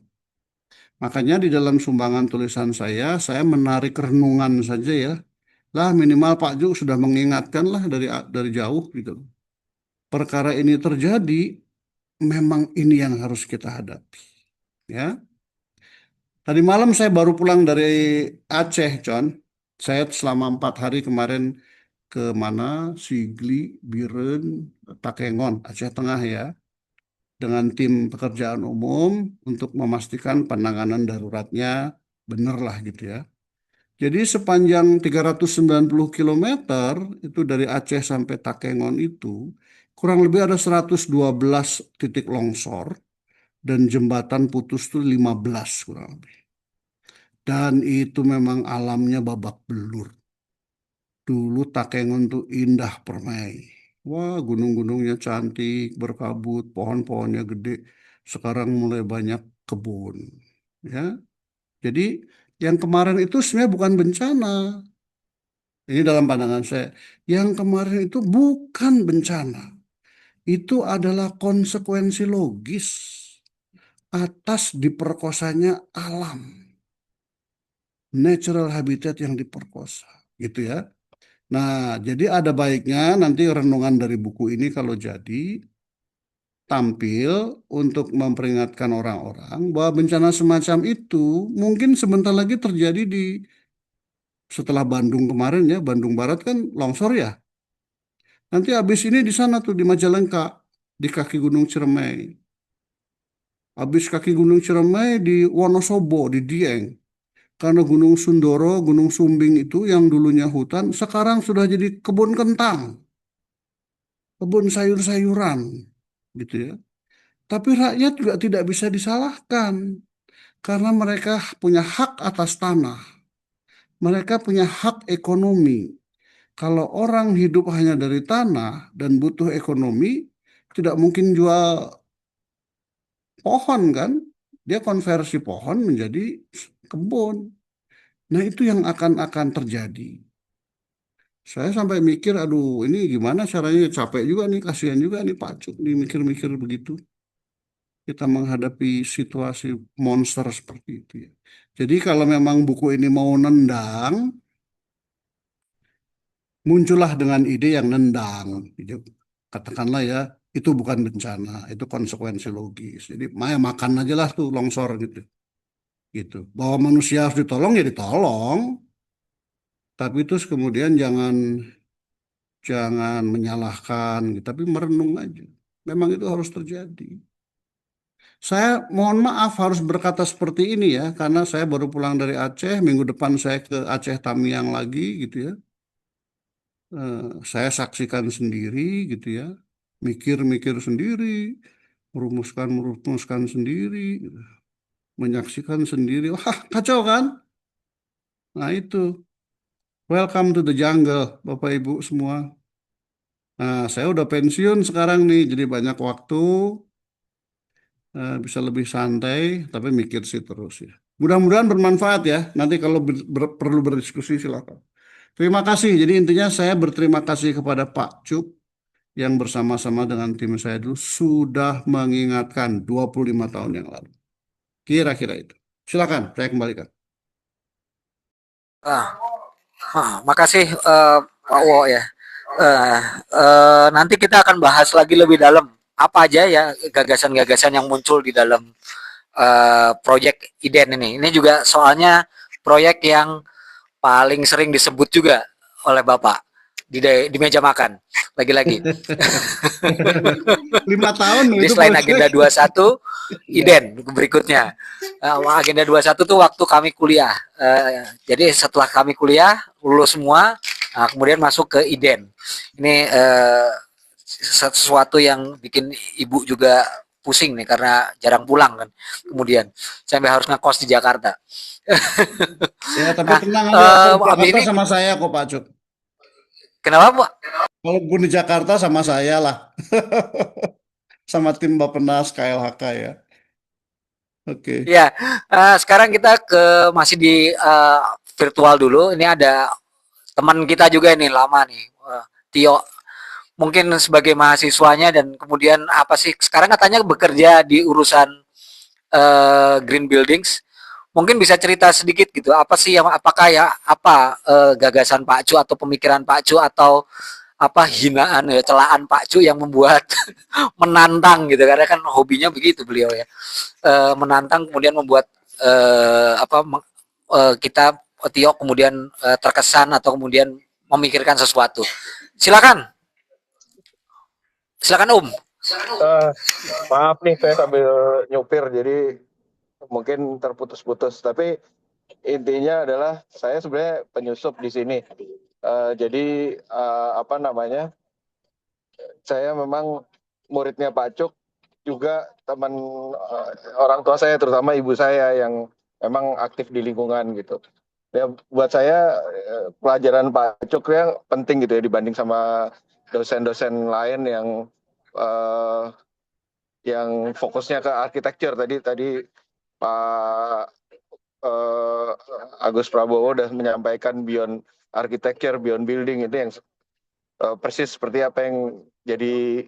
Makanya di dalam sumbangan tulisan saya menarik renungan saja ya. Lah minimal Pak Ju sudah mengingatkan lah dari jauh gitu. Perkara ini terjadi, memang ini yang harus kita hadapi. Ya, tadi malam saya baru pulang dari Aceh, John. Saya selama 4 hari kemarin ke mana? Sigli, Biren, Takengon, Aceh Tengah ya, dengan tim pekerjaan umum untuk memastikan penanganan daruratnya benar lah gitu ya. Jadi sepanjang 390 kilometer itu dari Aceh sampai Takengon itu kurang lebih ada 112 titik longsor dan jembatan putus itu 15 kurang lebih. Dan itu memang alamnya babak belur. Dulu Takengon tuh indah permai. Wah, gunung-gunungnya cantik, berkabut, pohon-pohonnya gede. Sekarang mulai banyak kebun. Ya, jadi yang kemarin itu sebenarnya bukan bencana. Ini dalam pandangan saya. Yang kemarin itu bukan bencana. Itu adalah konsekuensi logis atas diperkosanya alam. Natural habitat yang diperkosa. Gitu ya. Nah, jadi ada baiknya nanti renungan dari buku ini kalau jadi tampil untuk memperingatkan orang-orang bahwa bencana semacam itu mungkin sebentar lagi terjadi di setelah Bandung kemarin ya, Bandung Barat kan longsor ya. Nanti habis ini di sana tuh di Majalengka, di kaki Gunung Ciremai. Habis kaki Gunung Ciremai di Wonosobo, di Dieng. Karena Gunung Sundoro, Gunung Sumbing itu yang dulunya hutan, sekarang sudah jadi kebun kentang, kebun sayur-sayuran, gitu ya. Tapi rakyat juga tidak bisa disalahkan, karena mereka punya hak atas tanah, mereka punya hak ekonomi. Kalau orang hidup hanya dari tanah dan butuh ekonomi, tidak mungkin jual pohon kan? Dia konversi pohon menjadi kebun. Nah itu yang akan terjadi. Saya sampai mikir, aduh ini gimana caranya, capek juga nih, kasihan juga nih Pak Cuk, nih mikir-mikir begitu. Kita menghadapi situasi monster seperti itu ya. Jadi kalau memang buku ini mau nendang, muncullah dengan ide yang nendang. Gitu. Katakanlah ya, Itu bukan bencana, itu konsekuensi logis. Jadi makan aja lah tuh longsor gitu. Gitu. Bahwa manusia harus ditolong ya ditolong, tapi terus kemudian jangan jangan menyalahkan, gitu, tapi merenung aja. Memang itu harus terjadi. Saya mohon maaf harus berkata seperti ini ya, karena saya baru pulang dari Aceh, minggu depan saya ke Aceh Tamiang lagi gitu ya. Saya saksikan sendiri gitu ya, mikir-mikir sendiri, merumuskan sendiri, gitu. Menyaksikan sendiri, wah kacau kan? Nah itu, welcome to the jungle, Bapak Ibu semua. Nah saya udah pensiun sekarang nih, jadi banyak waktu, bisa lebih santai, tapi mikir sih terus ya. Mudah-mudahan bermanfaat ya. Nanti kalau perlu berdiskusi silakan. Terima kasih. Jadi intinya saya berterima kasih kepada Pak Cuk yang bersama-sama dengan tim saya dulu sudah mengingatkan 25 tahun yang lalu. Kira-kira itu. Silakan, saya kembalikan. Ah, makasih Pak Wo ya. Nanti kita akan bahas lagi lebih dalam apa aja ya gagasan-gagasan yang muncul di dalam proyek IDEN ini. Ini juga soalnya proyek yang paling sering disebut juga oleh Bapak di meja makan. Lagi-lagi. 5 tahun Jadi itu selain proses. agenda 21, IDEN berikutnya. Agenda 21 tuh waktu kami kuliah. Jadi setelah kami kuliah, lulus semua, kemudian masuk ke IDEN. Ini sesuatu yang bikin ibu juga pusing nih karena jarang pulang kan. Kemudian sampai harus ngekos di Jakarta. Ya, tapi Nah, tenang aja, kalau di Abi Jakarta ini sama saya kok Pak Cuk. kenapa Pak? Kalau pun di Jakarta sama saya lah. Sama tim Bappenas KLHK ya. Oke. Ya, sekarang kita masih di virtual dulu. Ini ada teman kita juga ini lama nih, Tio. Mungkin sebagai mahasiswanya dan kemudian apa sih? Sekarang katanya bekerja di urusan green buildings. Mungkin bisa cerita sedikit gitu. Apa sih yang apakah ya apa gagasan Pak Cu atau pemikiran Pak Cu atau apa hinaan ya celaan Pak Cu yang membuat menantang gitu karena kan hobinya begitu beliau ya menantang kemudian membuat apa kita Tio kemudian terkesan atau kemudian memikirkan sesuatu. Silakan, silakan Om. Eh, maaf nih saya sambil nyupir jadi mungkin terputus-putus tapi intinya adalah saya sebenarnya penyusup di sini. Jadi apa namanya? Saya memang muridnya Pak Cuk juga teman orang tua saya terutama ibu saya yang memang aktif di lingkungan gitu. Ya buat saya pelajaran Pak Cuk ya penting gitu ya dibanding sama dosen-dosen lain eh, yang fokusnya ke arsitektur tadi Pak Agus Prabowo udah menyampaikan beyond architecture, beyond building itu yang persis seperti apa yang jadi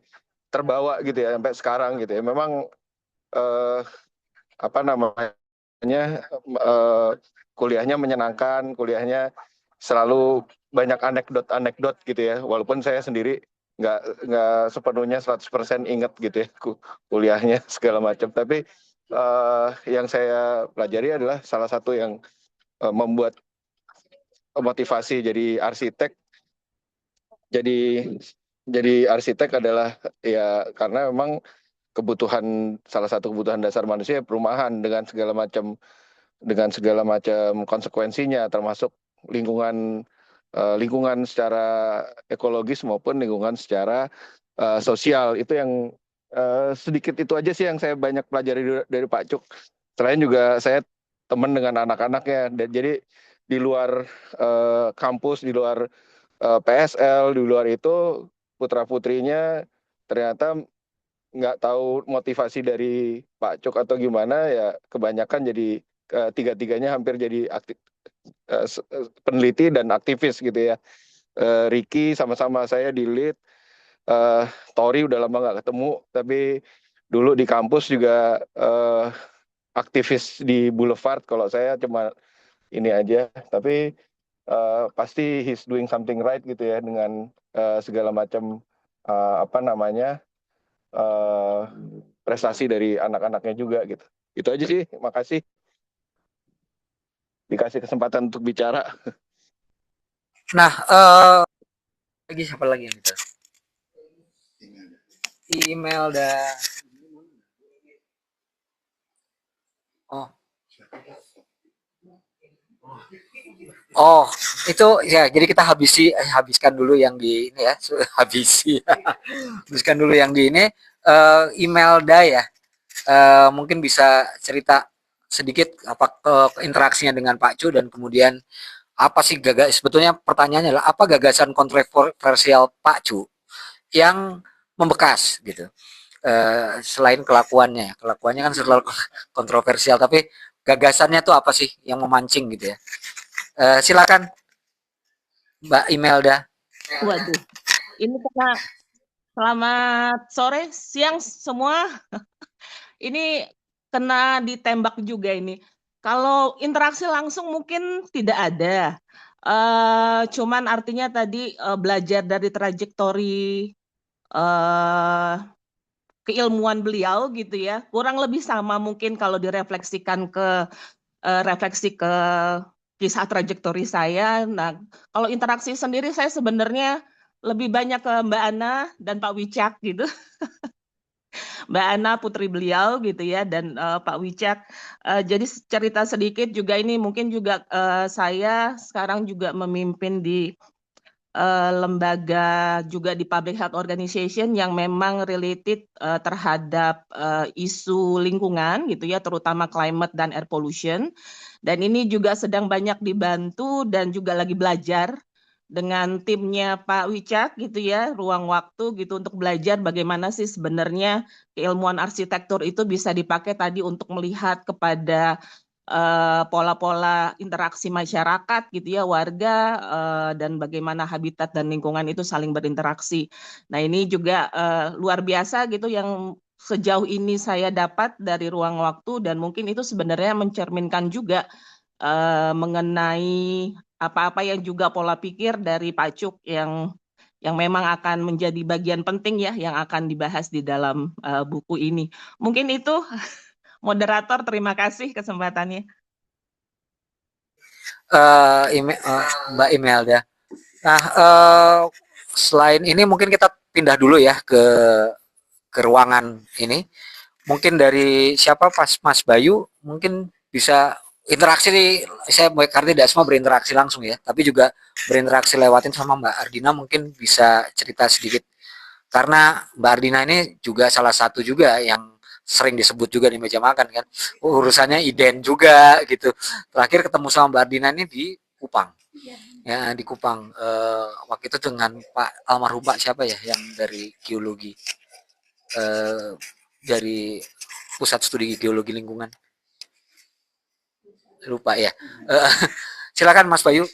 terbawa gitu ya sampai sekarang gitu ya. Memang eh, apa namanya kuliahnya menyenangkan, kuliahnya selalu banyak anekdot-anekdot gitu ya. Walaupun saya sendiri nggak sepenuhnya 100% ingat gitu ya kuliahnya segala macam. Tapi yang saya pelajari adalah salah satu yang membuat motivasi jadi arsitek. Jadi arsitek adalah ya karena memang salah satu kebutuhan dasar manusia ya perumahan dengan segala macam konsekuensinya termasuk lingkungan secara ekologis maupun lingkungan secara sosial itu yang sedikit itu aja sih yang saya banyak pelajari dari Pak Cuk. Selain juga saya teman dengan anak-anaknya dan jadi di luar kampus, di luar PSL, di luar itu putra-putrinya ternyata nggak tahu motivasi dari Pak Cuk atau gimana ya kebanyakan jadi tiga-tiganya hampir jadi peneliti dan aktivis gitu ya. Ricky sama-sama saya di lead, Tori udah lama nggak ketemu tapi dulu di kampus juga aktivis di Boulevard kalau saya cuma ini aja tapi pasti he's doing something right gitu ya dengan segala macam apa namanya prestasi dari anak-anaknya juga gitu. Itu aja sih, makasih dikasih kesempatan untuk bicara. Nah, lagi siapa lagi yang bisa? Email dah. Oh, oh, itu ya. Jadi kita habiskan dulu yang di ini ya, habiskan dulu yang di ini. Imelda ya. Mungkin bisa cerita sedikit apa interaksinya dengan Pak Cu dan kemudian apa sih sebetulnya pertanyaannya adalah apa gagasan kontroversial Pak Cu yang membekas gitu. Selain kelakuannya kan selalu kontroversial, tapi gagasannya tuh apa sih yang memancing gitu ya. Silakan Mbak Imelda. Waduh, ini karena selamat sore, siang semua. Ini kena ditembak juga ini. Kalau interaksi langsung mungkin tidak ada. Cuman artinya tadi belajar dari trajektori keilmuan beliau gitu ya. Kurang lebih sama mungkin kalau direfleksikan ke refleksi ke kisah trajektori saya. Nah, kalau interaksi sendiri saya sebenarnya lebih banyak ke Mbak Ana dan Pak Wicak gitu. Mbak Ana putri beliau gitu ya dan Pak Wicak. Jadi cerita sedikit juga ini mungkin juga saya sekarang juga memimpin di lembaga juga di public health organization yang memang related terhadap isu lingkungan gitu ya, terutama climate dan air pollution. Dan ini juga sedang banyak dibantu dan juga lagi belajar dengan timnya Pak Wicak gitu ya, ruang waktu gitu untuk belajar bagaimana sih sebenarnya keilmuan arsitektur itu bisa dipakai tadi untuk melihat kepada pola-pola interaksi masyarakat gitu ya, warga dan bagaimana habitat dan lingkungan itu saling berinteraksi. Nah, ini juga luar biasa gitu yang sejauh ini saya dapat dari ruang waktu dan mungkin itu sebenarnya mencerminkan juga mengenai apa-apa yang juga pola pikir dari Pak Cuk yang memang akan menjadi bagian penting ya yang akan dibahas di dalam buku ini. Mungkin itu moderator, terima kasih kesempatannya. Mbak Imelda. Nah, selain ini mungkin kita pindah dulu ya ke ruangan ini. Mungkin dari siapa Mas Bayu mungkin bisa interaksi nih, saya karena tidak semua berinteraksi langsung ya, tapi juga berinteraksi lewatin sama Mbak Ardina mungkin bisa cerita sedikit karena Mbak Ardina ini juga salah satu juga yang sering disebut juga di meja makan kan urusannya iden juga gitu. Terakhir ketemu sama Mbak Ardina ini di Kupang ya, di Kupang waktu itu dengan Pak almarhum Pak siapa ya yang dari geologi dari pusat studi geologi lingkungan lupa ya. Silakan Mas Bayu.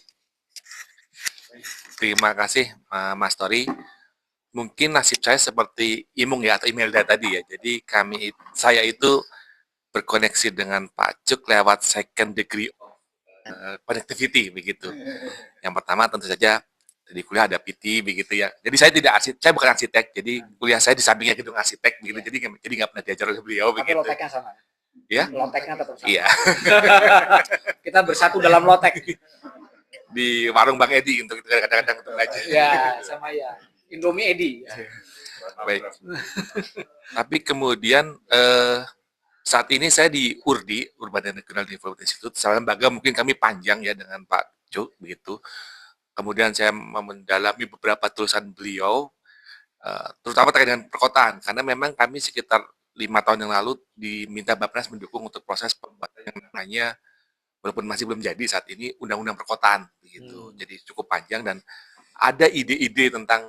Terima kasih Mas Tori. Mungkin nasib saya seperti Imung ya atau Imelda tadi ya. Jadi saya itu berkoneksi dengan Pak Cuk lewat second degree connectivity begitu. Yang pertama tentu saja di kuliah ada PT begitu ya. Jadi saya bukan arsitek, jadi kuliah saya di sampingnya gedung arsitek begitu. Jadi nggak pernah diajar oleh beliau Tapi begitu. loteknya sama. Ya. Loteknya tetap sama. Iya. Kita bersatu dalam lotek. Di warung Bang Edi untuk kadang-kadang untuk belajar. Ya, sama ya. Indomie Edi. Baik. Tapi kemudian saat ini saya di URDI, Urban and Regional Development Institute. Salah lembaga mungkin kami panjang ya dengan Pak Cuk begitu. Kemudian saya mendalami beberapa tulisan beliau, terutama terkait dengan perkotaan, karena memang kami sekitar 5 tahun yang lalu diminta Bappenas mendukung untuk proses pembuatan yang namanya walaupun masih belum jadi saat ini undang-undang perkotaan begitu. Jadi cukup panjang dan ada ide-ide tentang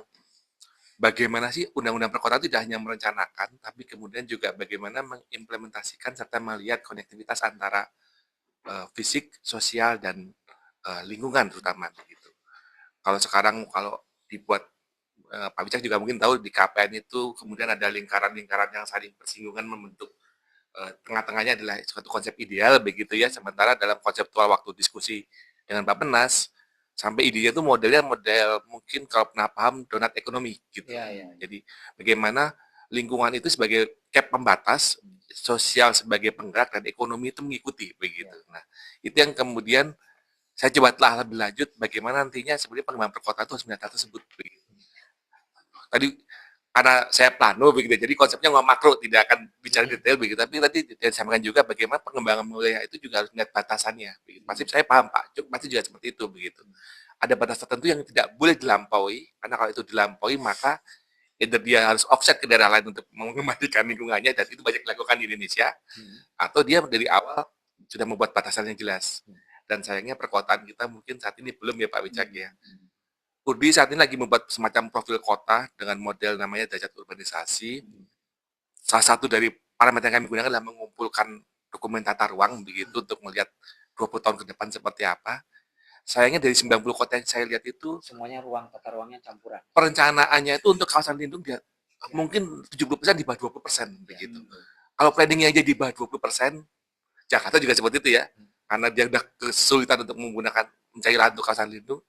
bagaimana sih undang-undang perkotaan itu tidak hanya merencanakan tapi kemudian juga bagaimana mengimplementasikan serta melihat konektivitas antara fisik, sosial dan lingkungan terutama begitu. Kalau sekarang kalau dibuat Pak Wicak juga mungkin tahu di KPN itu kemudian ada lingkaran-lingkaran yang saling bersinggungan membentuk tengah-tengahnya adalah suatu konsep ideal begitu ya, sementara dalam konseptual waktu diskusi dengan Bappenas sampai idenya itu modelnya model mungkin kalau pernah paham donat ekonomi gitu. Ya, ya. Jadi bagaimana lingkungan itu sebagai cap pembatas, sosial sebagai penggerak, dan ekonomi itu mengikuti begitu. Nah, itu yang kemudian saya coba telah lebih lanjut bagaimana nantinya sebenarnya pengembangan perkotaan itu harus melihat hal tersebut. Begitu. Tadi karena saya plano begitu, jadi konsepnya nggak makro, tidak akan bicara detail begitu. Tapi tadi disampaikan juga bagaimana pengembangan wilayah itu juga harus melihat batasannya. Begitu. Pasti saya paham Pak Cuk, pasti juga seperti itu begitu. Ada batas tertentu yang tidak boleh dilampaui, karena kalau itu dilampaui maka either dia harus offset ke daerah lain untuk mengembalikan lingkungannya, dan itu banyak dilakukan di Indonesia, atau dia dari awal sudah membuat batasan yang jelas. Dan sayangnya perkotaan kita mungkin saat ini belum ya Pak Wicak ya. Urdi saat ini lagi membuat semacam profil kota dengan model namanya derajat urbanisasi. Salah satu dari parameter yang kami gunakan adalah mengumpulkan dokumen tata ruang begitu untuk melihat 20 tahun ke depan seperti apa. Sayangnya dari 90 kota yang saya lihat itu Semuanya tata ruangnya campuran. perencanaannya itu untuk kawasan lindung dia mungkin 70% di bawah 20% begitu. Kalau planningnya aja di bawah 20%, Jakarta juga seperti itu ya. Karena dia udah kesulitan untuk menggunakan mencari lahan untuk kawasan lindung,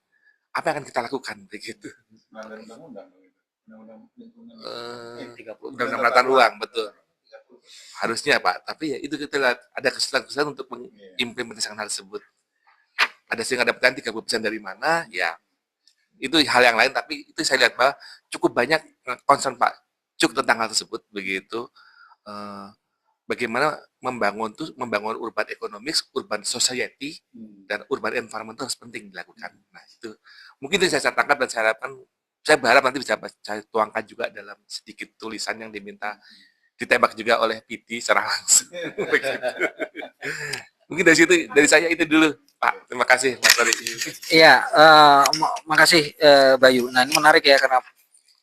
apa yang akan kita lakukan begitu? Undang-undang penataan ruang, betul. Harusnya Pak, tapi ya itu kita lihat ada kesulitan untuk mengimplementasikan hal tersebut. Ada sehingga dapatkan 30% dari mana, ya itu hal yang lain, tapi itu saya lihat bahwa cukup banyak concern Pak Cuk tentang hal tersebut begitu. Bagaimana membangun urban economics, urban society, dan urban environment itu harus penting dilakukan. Nah itu mungkin itu saya tangkap, dan saya harapkan, saya berharap nanti bisa saya tuangkan juga dalam sedikit tulisan yang diminta ditembak juga oleh PD secara langsung. Mungkin dari situ, dari saya itu dulu Pak. Terima kasih Mas Tori. Iya, makasih Bayu. Nah ini menarik ya, karena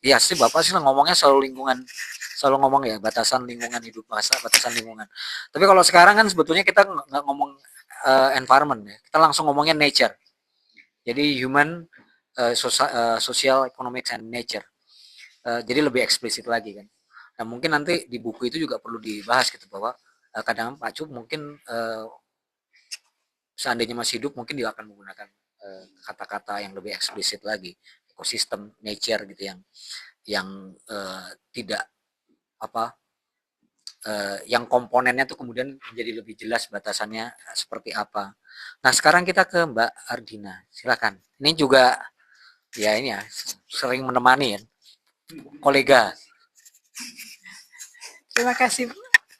ya sih Bapak sih ngomongnya selalu lingkungan, selalu ngomong ya batasan lingkungan hidup, batasan lingkungan. Tapi kalau sekarang kan sebetulnya kita nggak ngomong environment ya, kita langsung ngomongnya nature. Jadi human, social, economics, and nature. Jadi lebih eksplisit lagi kan. Nah mungkin nanti di buku itu juga perlu dibahas gitu, bahwa kadang Pak Cuk mungkin seandainya masih hidup mungkin dia akan menggunakan kata-kata yang lebih eksplisit lagi, ekosistem, nature gitu, yang tidak apa, yang komponennya tuh kemudian menjadi lebih jelas batasannya seperti apa. Nah sekarang kita ke Mbak Ardina, silakan. Ini juga ya ini ya sering menemani ya, kolega. Terima kasih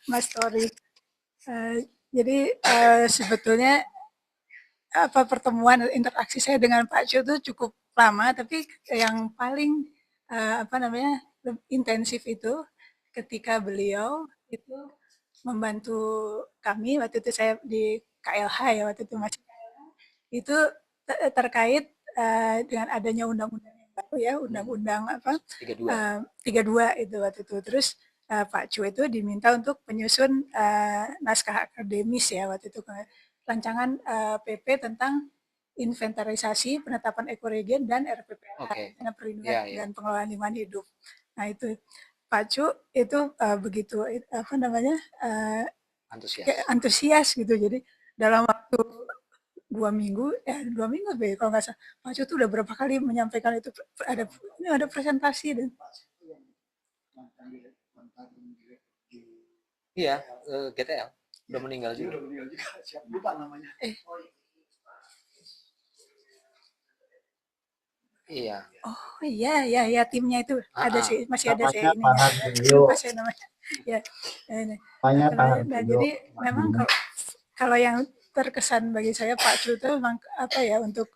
Mas Tori. Jadi sebetulnya pertemuan interaksi saya dengan Pak Chu itu cukup lama, tapi yang paling intensif itu ketika beliau itu membantu kami, waktu itu saya di KLH ya, waktu itu masih KLH, itu terkait dengan adanya undang-undang yang baru ya, undang-undang 32 itu waktu itu. Terus Pak Chu itu diminta untuk menyusun naskah akademis ya waktu itu, rancangan PP tentang inventarisasi, penetapan ekoregen, dan RPPLH, perlindungan dan pengelolaan lingkungan hidup. Nah itu Pak Chu itu begitu antusias gitu. Jadi dalam waktu 2 minggu kalau nggak salah, Pak Chu tuh udah berapa kali menyampaikan itu, ada presentasi dan iya, GTL udah meninggal juga. Siap, lupa namanya. Iya. Oh iya timnya itu ada sih, masih ada sih ini. Lupa saya namanya. Ya. Nah, jadi memang kalau yang terkesan bagi saya Pak Chu itu memang untuk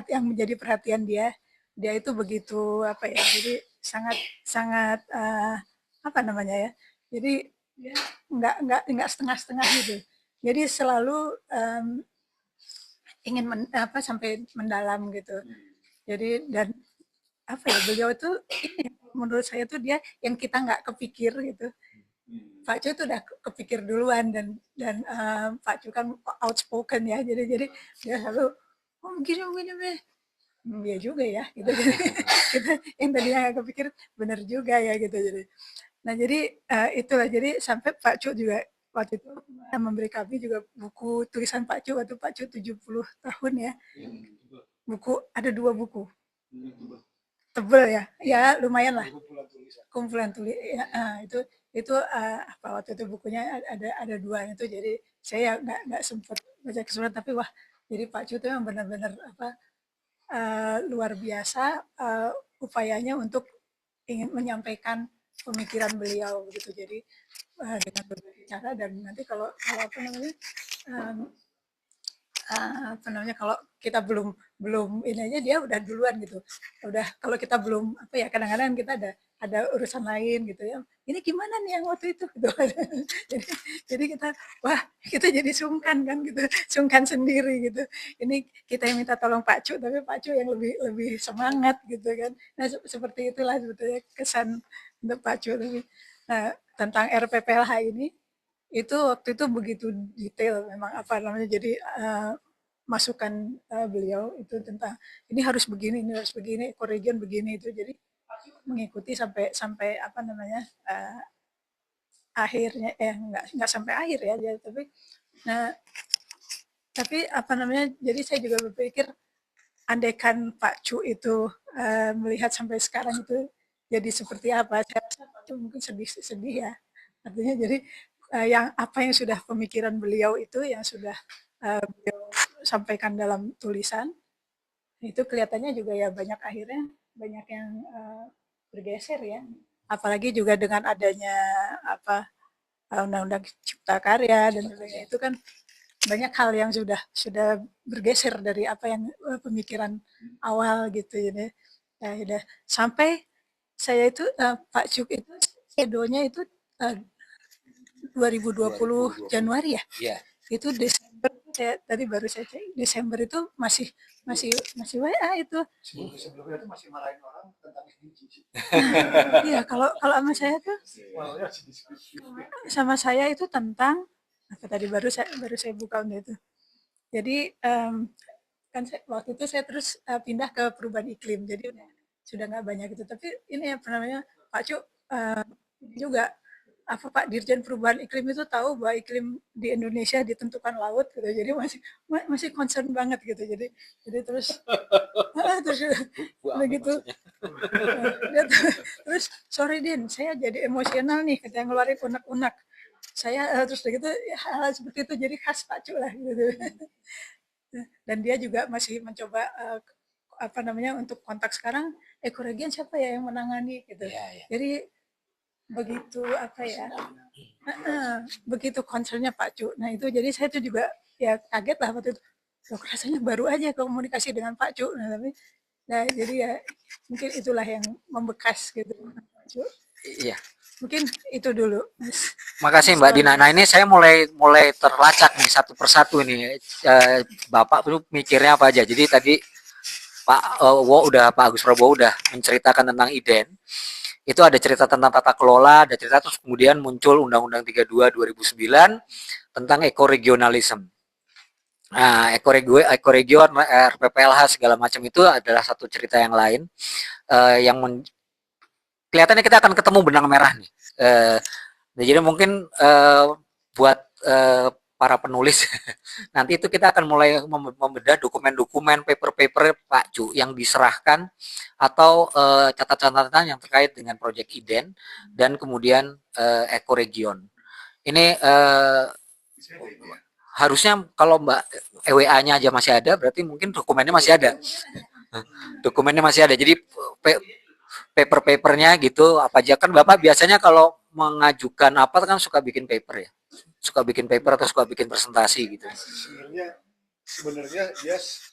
yang menjadi perhatian dia itu begitu jadi sangat jadi dia nggak setengah-setengah gitu. Jadi selalu ingin sampai mendalam gitu. Jadi dan beliau itu ini menurut saya tuh dia yang kita nggak kepikir gitu. Pak Chu itu udah kepikir duluan, dan Pak Chu kan outspoken ya, jadi dia selalu begini ya juga ya gitu. Kita yang tadinya nggak kepikir benar juga ya gitu. Jadi itulah, jadi sampai Pak Chu juga waktu itu memberi kami juga buku tulisan Pak Chu waktu Pak Chu 70 tahun ya. Buku ada 2 buku. tebel ya, ya lumayan lah. Kumpulan tulisan. Kumpulan tulis ya, itu apa waktu itu bukunya ada dua itu, jadi saya nggak sempat baca keseluruhan, tapi wah, jadi Pak Cu itu yang benar-benar apa luar biasa upayanya untuk ingin menyampaikan pemikiran beliau begitu. Jadi dengan berbagai cara, dan nanti kalau apa namanya kalau kita belum ini aja dia udah duluan gitu. Udah kalau kita belum apa ya, kadang-kadang kita ada urusan lain gitu ya. Ini gimana nih yang waktu itu gitu. jadi kita jadi sungkan kan gitu. Sungkan sendiri gitu. Ini kita yang minta tolong Pak Cu, tapi Pak Cu yang lebih semangat gitu kan. Nah, seperti itulah sebetulnya kesan untuk Pak Cu. Nah, tentang RPPLH ini itu waktu itu begitu detail memang apa namanya, jadi masukan beliau itu tentang ini harus begini, ekoregion begini, itu jadi mengikuti sampai apa namanya akhirnya nggak sampai akhir ya, tapi apa namanya, jadi saya juga berpikir andaikan Pak Cu itu melihat sampai sekarang itu jadi seperti apa, saya rasa Pak Cu mungkin sedih ya, artinya jadi yang apa yang sudah pemikiran beliau itu yang sudah beliau sampaikan dalam tulisan itu kelihatannya juga ya akhirnya banyak yang bergeser ya, apalagi juga dengan adanya apa Undang-Undang Cipta Karya dan sebagainya, itu kan banyak hal yang sudah bergeser dari apa yang pemikiran awal gitu ya. Udah sampai saya itu Pak Cuk itu sedonya itu 2020 Januari ya. Iya. Itu Desember, tadi baru saya cek, Desember itu masih WA itu. Sebelumnya itu masih marahin orang tentang SDGs. Iya, kalau sama saya tuh sama saya itu tentang apa tadi baru saya buka untuk itu. Jadi kan waktu itu saya terus pindah ke perubahan iklim, jadi sudah nggak banyak itu. Tapi ini apa namanya, Pak Cu juga apa Pak Dirjen Perubahan Iklim itu tahu bahwa iklim di Indonesia ditentukan laut gitu, jadi masih concern banget gitu, jadi terus begitu terus sorry Din, saya jadi emosional nih, kita ngeluarin unek-unek saya, terus begitu hal seperti itu jadi khas Pak Cu lah gitu. Dan dia juga masih mencoba apa namanya untuk kontak sekarang ekoregion siapa ya yang menangani gitu. Jadi begitu apa ya, begitu concernnya Pak Cu. Nah itu jadi saya tuh juga ya kaget lah waktu itu. Loh, rasanya baru aja komunikasi dengan Pak Cu. Nah, tapi jadi ya mungkin itulah yang membekas gitu Pak Cu. Iya. Mungkin itu dulu. Makasih Mbak Dina. Nah ini saya mulai terlacak nih satu persatu ini. Bapak tuh mikirnya apa aja. Jadi tadi Pak Agus Prabowo udah menceritakan tentang IDEN. Itu ada cerita tentang tata kelola, ada cerita terus kemudian muncul Undang-Undang 32 2009 tentang ekoregionalisme. Nah, ekoregion, RPPLH segala macam itu adalah satu cerita yang lain kelihatannya kita akan ketemu benang merah nih. Jadi mungkin buat para penulis nanti itu kita akan mulai membedah dokumen-dokumen, paper-paper Pak Cu yang diserahkan atau catatan-catatan yang terkait dengan proyek IDEN dan kemudian ekoregion. Ini harusnya kalau Mbak EWA-nya aja masih ada, berarti mungkin dokumennya masih ada. Dokumennya masih ada. Jadi paper-papernya gitu apa aja, kan Bapak biasanya kalau mengajukan apa kan suka bikin paper ya. Suka bikin paper atau suka bikin presentasi gitu. Sebenarnya yes,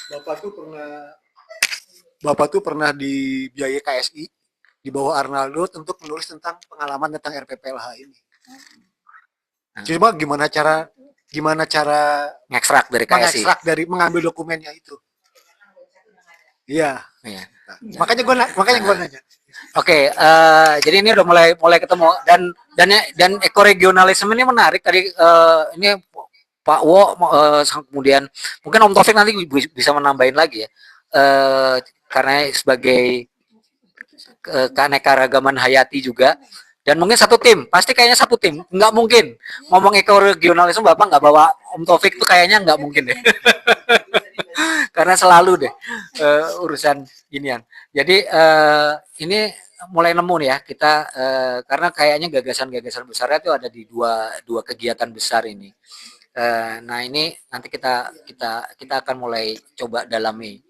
Bapak tuh pernah dibiayai KSI di bawah Arnaldo untuk menulis tentang pengalaman tentang RPPLH ini. Cuma gimana cara ngekstrak dari KSI, mengambil dokumennya itu. Iya. Makanya gue nanya. Oke, jadi ini udah mulai ketemu dan ekoregionalisme ini menarik tadi. Ini Pak Wo kemudian mungkin Om Taufik nanti bisa menambahin lagi ya, karena sebagai keanekaragaman hayati juga. Dan mungkin satu tim, pasti kayaknya satu tim, nggak mungkin ngomong ekoregionalisme Bapak nggak bawa Om Taufik tuh kayaknya nggak mungkin deh. karena selalu deh urusan ginian. Jadi ini mulai nemu nih ya kita karena kayaknya gagasan-gagasan besarnya itu ada di dua kegiatan besar ini. Nah ini nanti kita akan mulai coba dalami.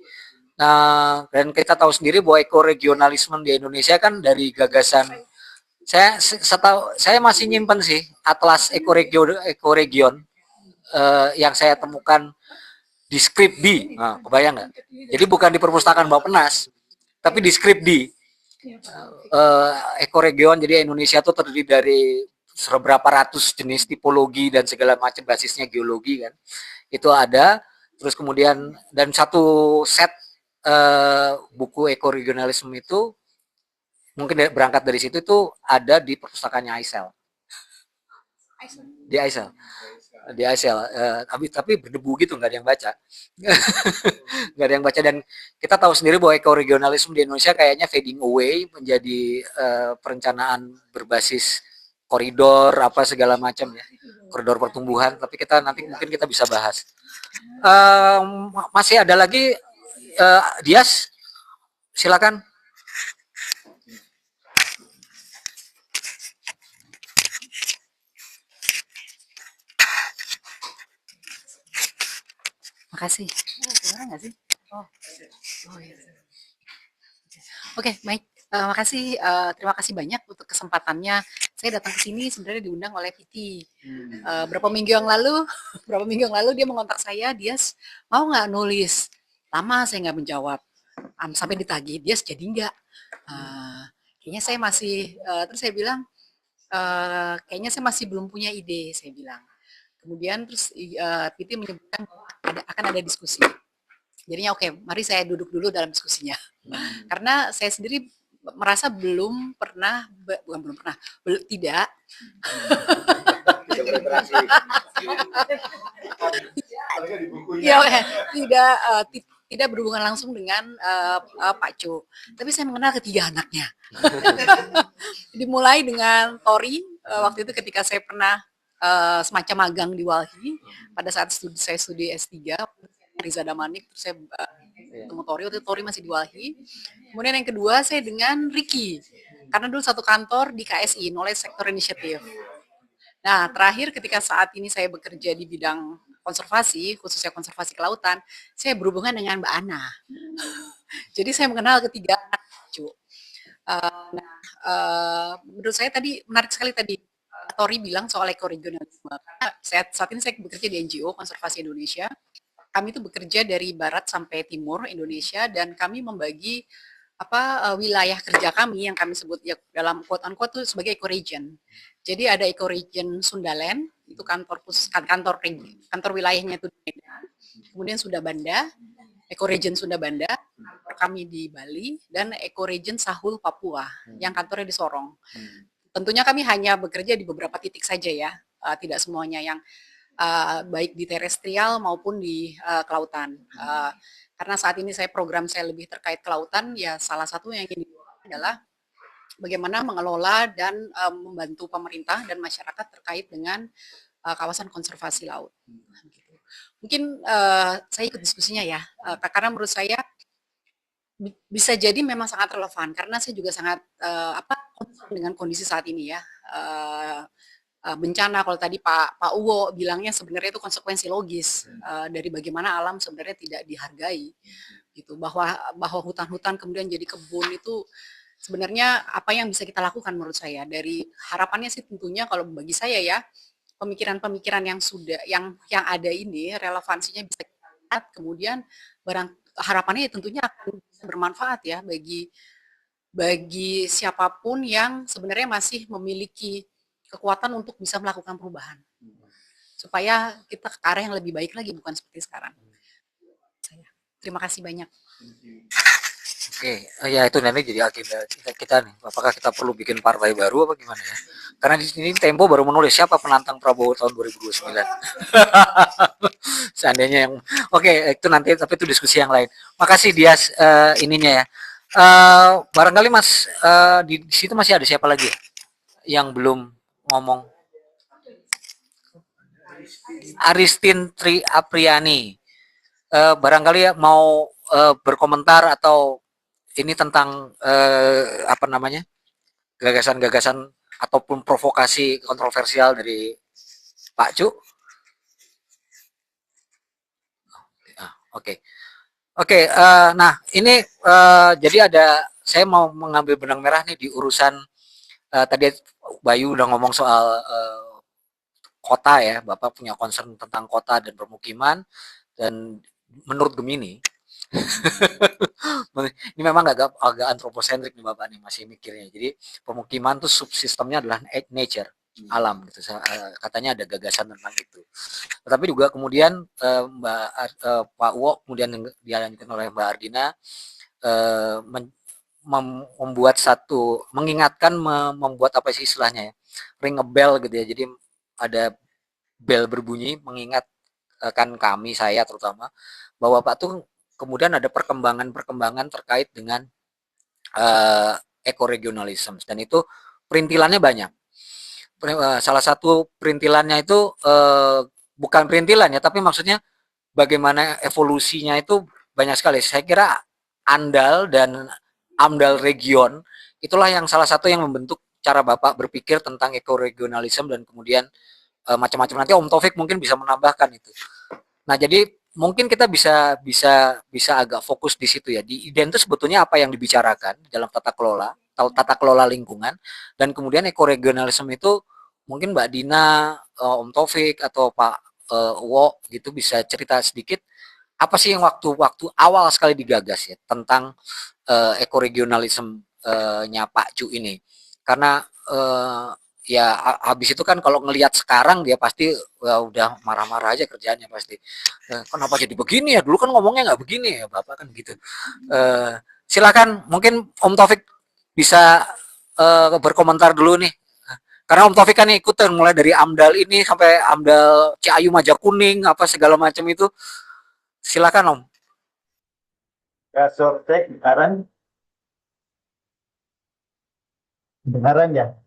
Nah dan kita tahu sendiri bahwa ekoregionalisme di Indonesia kan dari gagasan saya masih nyimpen sih atlas ekoregion yang saya temukan di skrip D. Nah, kebayang nggak? Jadi bukan di perpustakaan Bappenas, tapi di skrip D. Ekoregion, jadi Indonesia itu terdiri dari beberapa ratus jenis tipologi dan segala macam basisnya geologi kan. Itu ada. Terus kemudian dan satu set buku ekoregionalisme itu mungkin berangkat dari situ itu ada di perpustakaannya Aisel. Di Aisel. Tapi berdebu gitu, nggak ada yang baca. Nggak ada yang baca, dan kita tahu sendiri bahwa ekoregionalisme di Indonesia kayaknya fading away menjadi perencanaan berbasis koridor apa segala macam ya, koridor pertumbuhan. Tapi kita nanti mungkin kita bisa bahas. Masih ada lagi, Dias, silakan. Makasih. Suara nggak sih? Oh iya. Oke, baik. Makasih, terima kasih banyak untuk kesempatannya. Saya datang ke sini sebenarnya diundang oleh Viti. Berapa minggu yang lalu, dia mengontak saya, Dias mau nggak nulis? Lama saya nggak menjawab. Sampai ditagih, Dias jadi nggak? Kayaknya saya masih, terus saya bilang, kayaknya saya masih belum punya ide, saya bilang. Kemudian terus Titi menyebutkan bahwa akan ada diskusi. Jadinya oke, mari saya duduk dulu dalam diskusinya. Karena saya sendiri merasa tidak ya, tidak berhubungan langsung dengan Pak Cu. Tapi saya mengenal ketiga anaknya. Dimulai dengan Tori, waktu itu ketika saya pernah semacam magang di Walhi pada saat saya studi S3 Riza Damanik, terus saya ketemu Tori, waktu itu Tori masih di Walhi. Kemudian yang kedua saya dengan Ricky, karena dulu satu kantor di KSI, Knowledge Sector Initiative. Nah terakhir ketika saat ini saya bekerja di bidang konservasi, khususnya konservasi kelautan, saya berhubungan dengan Mbak Ana. Jadi saya mengenal ketiga anak Cu. Menurut saya tadi menarik sekali tadi Tori bilang soal ekoregionalisme. Karena saat ini saya bekerja di NGO Konservasi Indonesia. Kami itu bekerja dari barat sampai timur Indonesia dan kami membagi wilayah kerja kami yang kami sebut ya dalam quote unquote itu sebagai ecoregion. Jadi ada ecoregion Sundaland, itu kantor wilayahnya itu di Medan. Kemudian Sunda Banda, ecoregion Sunda Banda, kantor kami di Bali, dan ecoregion Sahul Papua yang kantornya di Sorong. Tentunya kami hanya bekerja di beberapa titik saja ya, tidak semuanya yang baik di terestrial maupun di kelautan. Karena saat ini program saya lebih terkait kelautan, ya salah satu yang ingin dilakukan adalah bagaimana mengelola dan membantu pemerintah dan masyarakat terkait dengan kawasan konservasi laut. Mungkin saya ikut diskusinya ya, karena menurut saya bisa jadi memang sangat relevan karena saya juga sangat dengan kondisi saat ini ya. Bencana kalau tadi Pak Uwo bilangnya sebenarnya itu konsekuensi logis dari bagaimana alam sebenarnya tidak dihargai gitu, bahwa hutan-hutan kemudian jadi kebun itu sebenarnya apa yang bisa kita lakukan menurut saya. Dari harapannya sih tentunya kalau bagi saya ya, pemikiran-pemikiran yang ada ini relevansinya bisa kita lihat, kemudian harapannya tentunya akan bisa bermanfaat ya bagi siapapun yang sebenarnya masih memiliki kekuatan untuk bisa melakukan perubahan supaya kita ke arah yang lebih baik lagi, bukan seperti sekarang. Terima kasih banyak. Oke, ya itu nanti jadi agenda kita nih. Apakah kita perlu bikin partai baru apa gimana ya? Karena di sini Tempo baru menulis siapa penantang Prabowo tahun 2029. Seandainya yang oke, itu nanti, tapi itu diskusi yang lain. Makasih Dias ininya ya. Barangkali Mas di situ masih ada siapa lagi ya yang belum ngomong? Aristin Tri Apriani. barangkali ya mau berkomentar atau ini tentang apa namanya gagasan-gagasan ataupun provokasi kontroversial dari Pak Cu. Oke, oke. Nah ini jadi saya mau mengambil benang merah nih di urusan tadi Bayu udah ngomong soal kota ya, Bapak punya concern tentang kota dan permukiman, dan menurut Gemini ini memang agak antroposentrik nih Bapak nih masih mikirnya. Jadi pemukiman tuh subsistemnya adalah nature, alam gitu. Katanya ada gagasan tentang itu. Tetapi juga kemudian Pak Uwo kemudian dilanjutkan oleh Mbak Ardina membuat apa sih istilahnya ya, ring a bell gitu ya. Jadi ada bel berbunyi mengingatkan kami, saya terutama, bahwa Pak tuh kemudian ada perkembangan terkait dengan ekoregionalisme, dan itu perintilannya banyak. Salah satu perintilannya itu bukan perintilan ya, tapi maksudnya bagaimana evolusinya itu banyak sekali. Saya kira ANDAL dan AMDAL region itulah yang salah satu yang membentuk cara Bapak berpikir tentang ekoregionalisme, dan kemudian macam-macam. Nanti Om Taufik mungkin bisa menambahkan itu. Nah, jadi mungkin kita bisa agak fokus di situ ya. Di IDEN itu sebetulnya apa yang dibicarakan dalam tata kelola lingkungan, dan kemudian ekoregionalisme itu mungkin Mbak Dina, Om Taufik atau Pak Wo gitu bisa cerita sedikit apa sih yang waktu awal sekali digagas ya tentang ekoregionalisme-nya Pak Cu ini. Karena ya habis itu kan kalau ngelihat sekarang dia pasti udah marah-marah aja kerjaannya pasti. Kenapa jadi begini ya? Dulu kan ngomongnya nggak begini ya Bapak kan gitu. Silakan mungkin Om Taufik bisa berkomentar dulu nih. Karena Om Taufik kan ikutan mulai dari AMDAL ini sampai AMDAL Ciayu Majakuning apa segala macam itu. Silakan Om. Ya, sortek sekarang kedengaran ya.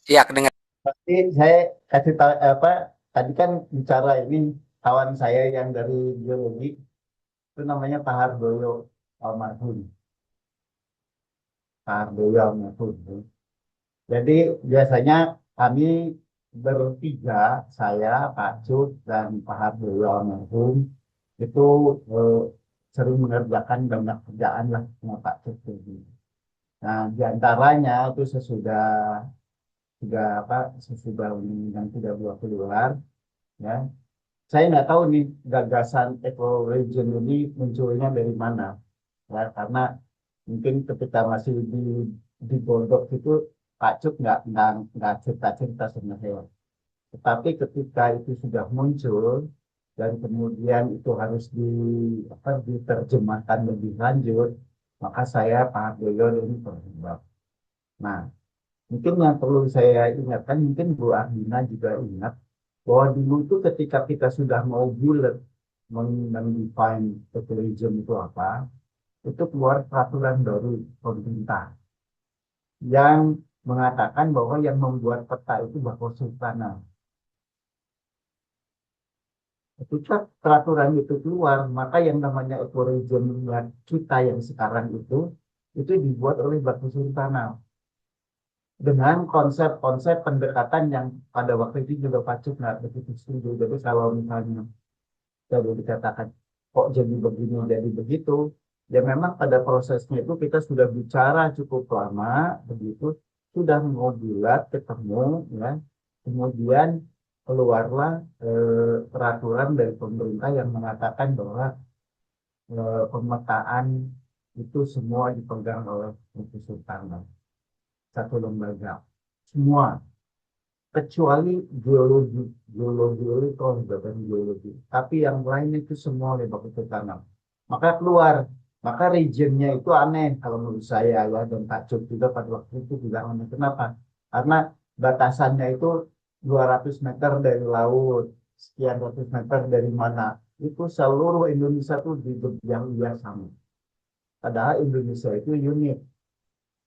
Iya, kedengaran. Pasti saya kasih tahu apa tadi kan bicara ini kawan saya yang dari geologi itu namanya Pak Hardoyo almarhum. Pak Hardoyo almarhum. Jadi biasanya kami bertiga, saya, Pak Cut, dan Pak Hardoyo almarhum itu sering mengerjakan banyak kerjaan lah sama Pak Cut. Nah, diantaranya itu sesudah undang-undang 32 keluar, ya. Saya nggak tahu nih gagasan ecoregion ini munculnya dari mana, ya, karena mungkin ketika masih di Bodok itu Pak Cuk nggak cerita-cerita sama saya. Tetapi ketika itu sudah muncul dan kemudian itu harus diterjemahkan lebih lanjut, maka saya Pak Hardoyo ini terlibat. Nah, mungkin yang perlu saya ingatkan, mungkin Bu Ardina juga ingat, bahwa dulu itu ketika kita sudah mau bulat mendefine ecoregion itu apa, itu keluar peraturan baru pemerintah yang mengatakan bahwa yang membuat peta itu Bako Sultana. Ketika peraturan itu keluar, maka yang namanya ecoregion kita yang sekarang itu dibuat oleh Bako Sultana dengan konsep-konsep pendekatan yang pada waktu itu juga Pak Cuk nggak begitu setuju. Jadi kalau misalnya jadi dikatakan kok jadi begini jadi begitu, ya memang pada prosesnya itu kita sudah bicara cukup lama begitu, sudah mau bulat ketemu, ya, kemudian keluarlah peraturan dari pemerintah yang mengatakan bahwa pemetaan itu semua dipegang oleh Bako Sultana, satu lembaga, semua kecuali geologi badan geologi, tapi yang lain itu semua oleh Bako Sultana. Maka keluar, maka regionnya itu aneh kalau menurut saya, ya, dan Pak Cuk juga pada waktu itu bilang aneh. Kenapa? Karena batasannya itu 200 meter dari laut, sekian ratus meter dari mana, itu seluruh Indonesia itu yang sama. Padahal Indonesia itu unik,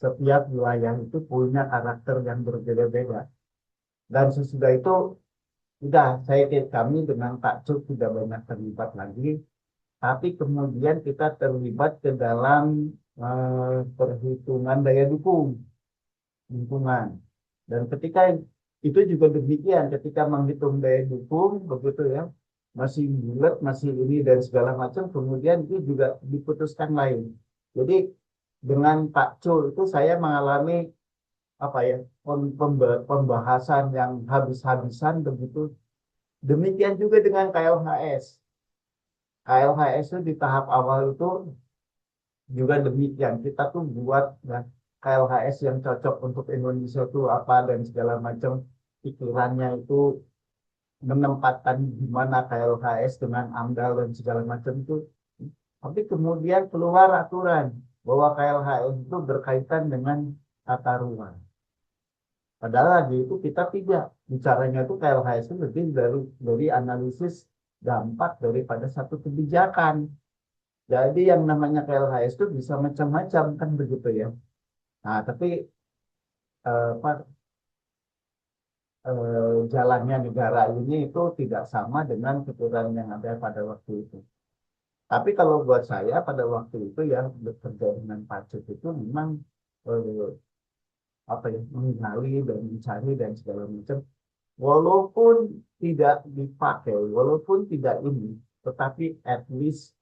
setiap wilayah itu punya karakter yang berbeda-beda. Dan sesudah itu, kami dengan Pak Cuk tidak banyak terlibat lagi, tapi kemudian kita terlibat ke dalam perhitungan daya dukung lingkungan. Dan ketika itu juga demikian, ketika menghitung daya dukung, begitu ya, masih bulat, masih ini dan segala macam, kemudian itu juga diputuskan lain. Jadi dengan Pak Cul itu saya mengalami apa ya, pembahasan yang habis-habisan begitu. Demikian juga dengan KLHS. KLHS itu di tahap awal itu juga demikian. Kita tuh buat ya, KLHS yang cocok untuk Indonesia itu apa dan segala macam, pikirannya itu menempatkan di mana KLHS dengan AMDAL dan segala macam itu. Tapi kemudian keluar aturan bahwa KLHS itu berkaitan dengan tata ruang. Padahal lagi itu kita tidak. Bicaranya itu KLHS itu lebih dari analisis dampak daripada satu kebijakan. Jadi yang namanya KLHS itu bisa macam-macam kan begitu ya. Nah, tapi Pak, jalannya negara ini itu tidak sama dengan pikiran yang ada pada waktu itu. Tapi kalau buat saya pada waktu itu ya bekerja dengan pajak itu memang eh, apa ya, mengenali dan mencari dan segala macam. Walaupun tidak dipakai, walaupun tidak ini, tetapi at least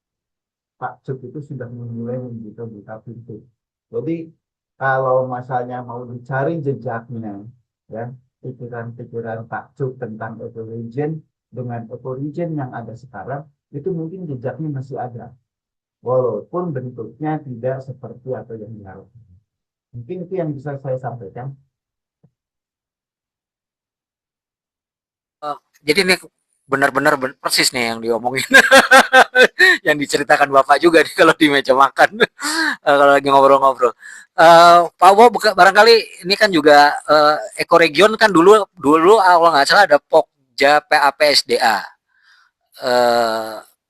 Pak Cuk itu sudah memulai membuka pintu. Jadi kalau misalnya mau dicari jejaknya, ya pikiran-pikiran Pak Cuk tentang eco-region dengan eco-region yang ada sekarang, itu mungkin jejaknya masih ada, walaupun bentuknya tidak seperti apa yang diharapkan. Mungkin itu yang bisa saya sampaikan. Jadi ini benar-benar persis nih yang diomongin, yang diceritakan Bapak juga nih kalau di meja makan, kalau lagi ngobrol-ngobrol. Pak Wo, barangkali ini kan juga ekoregion kan dulu kalau nggak salah ada Pokja PAPSDA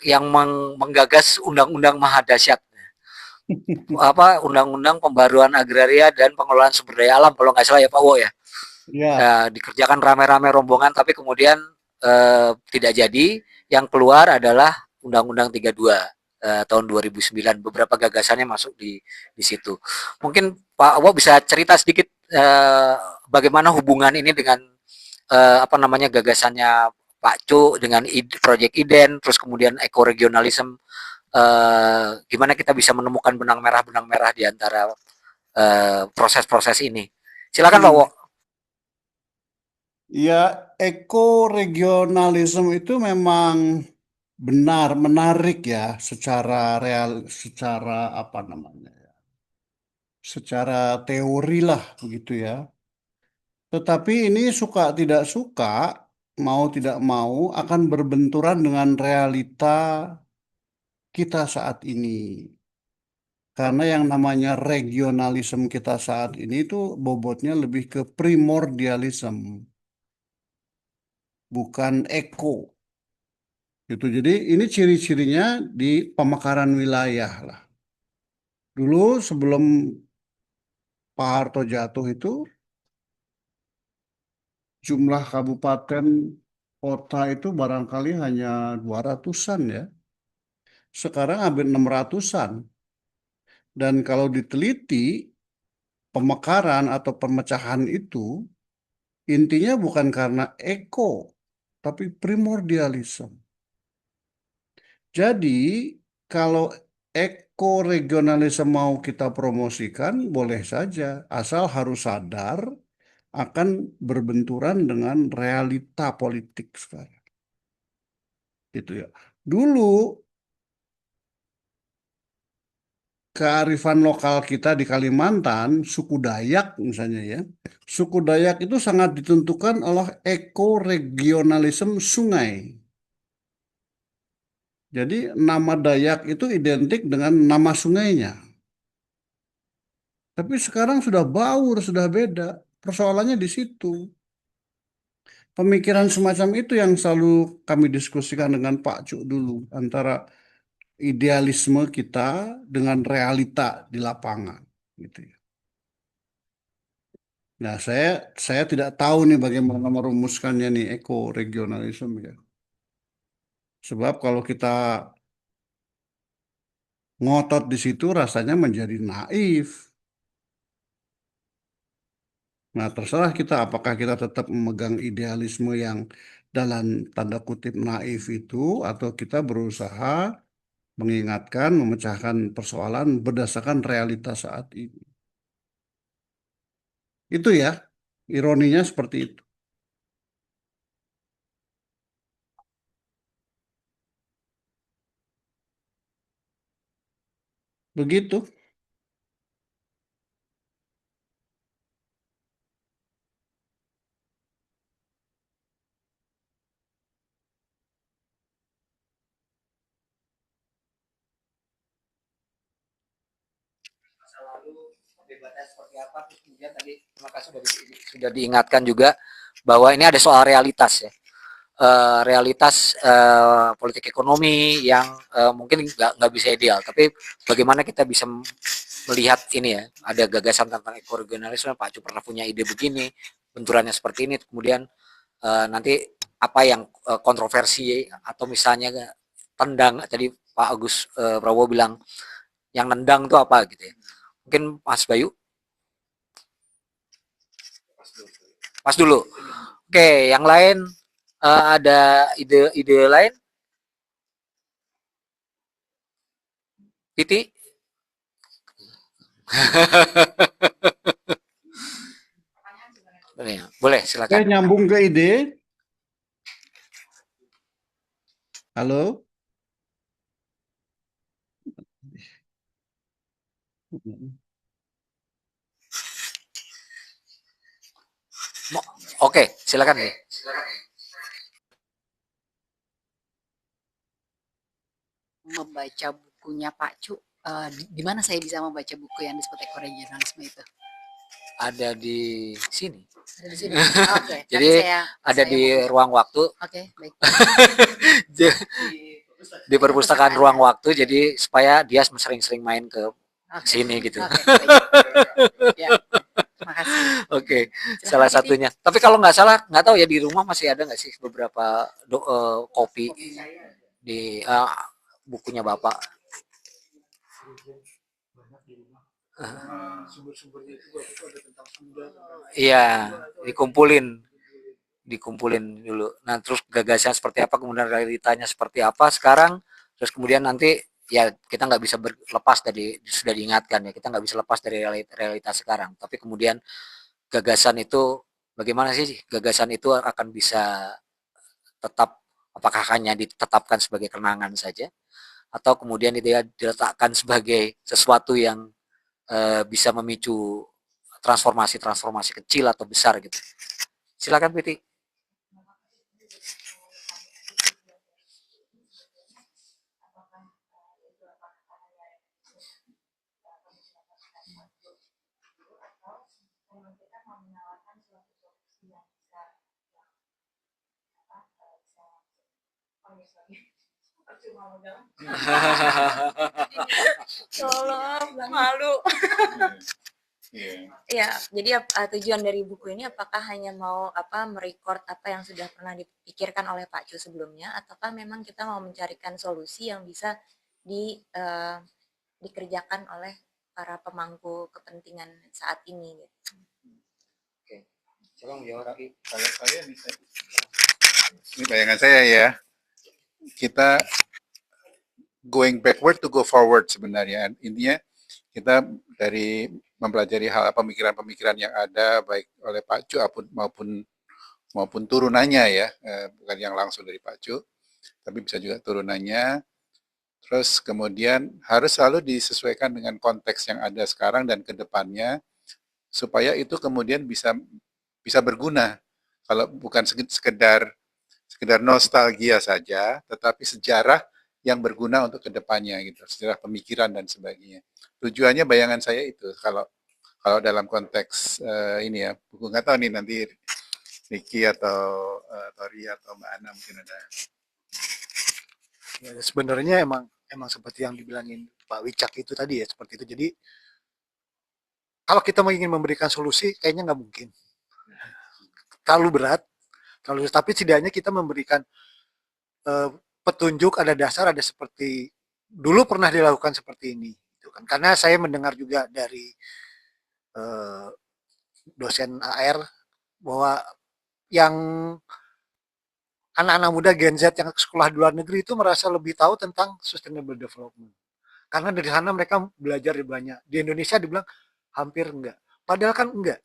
yang menggagas undang-undang maha dahsyat, apa undang-undang pembaruan agraria dan pengelolaan sumber daya alam kalau nggak salah ya Pak Wo ya. Ya, Dikerjakan rame-rame rombongan tapi kemudian tidak jadi. Yang keluar adalah Undang-Undang 32 tahun 2009. Beberapa gagasannya masuk di situ. Mungkin Pak Wo bisa cerita sedikit bagaimana hubungan ini dengan apa namanya gagasannya Pak Cu dengan Project Iden, terus kemudian ekoregionalisme. Gimana kita bisa menemukan benang merah di antara proses-proses ini. Silakan Pak Wo. ya, ekoregionalisme itu memang benar menarik ya secara apa namanya ya, secara teori lah begitu ya. Tetapi ini suka tidak suka, mau tidak mau akan berbenturan dengan realita kita saat ini. Karena yang namanya regionalisme kita saat ini itu bobotnya lebih ke primordialism, bukan eko. Gitu. Jadi ini ciri-cirinya di pemekaran wilayah lah. Dulu sebelum Pak Harto jatuh itu jumlah kabupaten kota itu barangkali hanya 200-an ya. Sekarang hampir 600-an. Dan kalau diteliti pemekaran atau pemecahan itu intinya bukan karena eko, tapi primordialisme. Jadi kalau ekoregionalisme mau kita promosikan boleh saja, asal harus sadar akan berbenturan dengan realita politik sekarang. Gitu ya. Dulu kearifan lokal kita di Kalimantan, suku Dayak misalnya ya, suku Dayak itu sangat ditentukan oleh ekoregionalisme sungai. Jadi nama Dayak itu identik dengan nama sungainya. Tapi sekarang sudah baur, sudah beda. Persoalannya di situ. Pemikiran semacam itu yang selalu kami diskusikan dengan Pak Cuk dulu. Antara idealisme kita dengan realita di lapangan. Gitu ya. Nah, saya tidak tahu nih bagaimana merumuskannya nih ekoregionalisme ya. Sebab kalau kita ngotot di situ rasanya menjadi naif. Nah, terserah kita apakah kita tetap memegang idealisme yang dalam tanda kutip naif itu, atau kita berusaha mengingatkan, memecahkan persoalan berdasarkan realitas saat ini. Itu ya, ironinya seperti itu. Begitu. Lalu perdebatannya seperti apa, terus kemudian tadi terima kasih sudah diingatkan juga bahwa ini ada soal realitas ya. Realitas politik ekonomi yang mungkin nggak bisa ideal, tapi bagaimana kita bisa melihat ini ya, ada gagasan tentang ekoregionalisme, Pak Cu pernah punya ide begini, benturannya seperti ini, kemudian nanti apa yang kontroversi atau misalnya tendang, tadi Pak Agus Prabowo bilang yang nendang itu apa gitu ya. Mungkin Mas Bayu. Pas dulu. Oke, yang lain ada ide-ide lain? Titi? Boleh, silakan. Saya nyambung ke ide. Halo? Oke, silakan nih. Membaca bukunya Pak Cu, di mana saya bisa membaca buku yang disebut ekoregionalisme itu? Ada di sini. Ada di sini. Oke. Jadi ada di ruang waktu. Oke, baik. Di perpustakaan ruang waktu, jadi supaya dia sering-sering main ke sini gitu. Ya, terima kasih. Oke, salah satunya. Tapi kalau nggak salah, nggak tahu ya di rumah masih ada nggak sih beberapa kopi di bukunya Bapak. Sumber-sumbernya itu ada tentang Sunda. Iya, dikumpulin dulu. Nah, terus gagasan seperti apa, kemudian realitanya seperti apa sekarang, terus kemudian nanti ya kita nggak bisa lepas dari, sudah diingatkan ya, kita nggak bisa lepas dari realitas sekarang. Tapi kemudian gagasan itu bagaimana sih gagasan itu akan bisa tetap, apakah hanya ditetapkan sebagai kenangan saja, atau kemudian dia diletakkan sebagai sesuatu yang bisa memicu transformasi kecil atau besar gitu. Silakan Piti. Tolong, malu. Ya, jadi tujuan dari buku ini apakah hanya mau merecord apa yang sudah pernah dipikirkan oleh Pak Cu sebelumnya, ataukah memang kita mau mencarikan solusi yang bisa dikerjakan oleh para pemangku kepentingan saat ini gitu. Oke. Tolong jawab lagi. Kalau saya ini bayangan saya ya. Kita going backward to go forward sebenarnya. Intinya kita dari mempelajari hal pemikiran-pemikiran yang ada baik oleh Pak Cu maupun turunannya ya, bukan yang langsung dari Pak Cu, tapi bisa juga turunannya. Terus kemudian harus selalu disesuaikan dengan konteks yang ada sekarang dan ke depannya, supaya itu kemudian bisa berguna. Kalau bukan sekedar nostalgia saja, tetapi sejarah yang berguna untuk kedepannya gitu, sejarah pemikiran dan sebagainya. Tujuannya bayangan saya itu kalau dalam konteks ini ya, buku nggak tahu nih nanti Niki atau Tori atau Mbak Ana mungkin ada. Ya, sebenarnya emang seperti yang dibilangin Pak Wicak itu tadi ya, seperti itu. Jadi kalau kita ingin memberikan solusi kayaknya nggak mungkin. Terlalu berat, tapi setidaknya kita memberikan petunjuk, ada dasar, ada seperti dulu pernah dilakukan seperti ini, gitu kan. Karena saya mendengar juga dari dosen AR bahwa yang anak-anak muda Gen Z yang sekolah di luar negeri itu merasa lebih tahu tentang sustainable development. Karena dari sana mereka belajar banyak. Di Indonesia dibilang hampir enggak. Padahal kan enggak.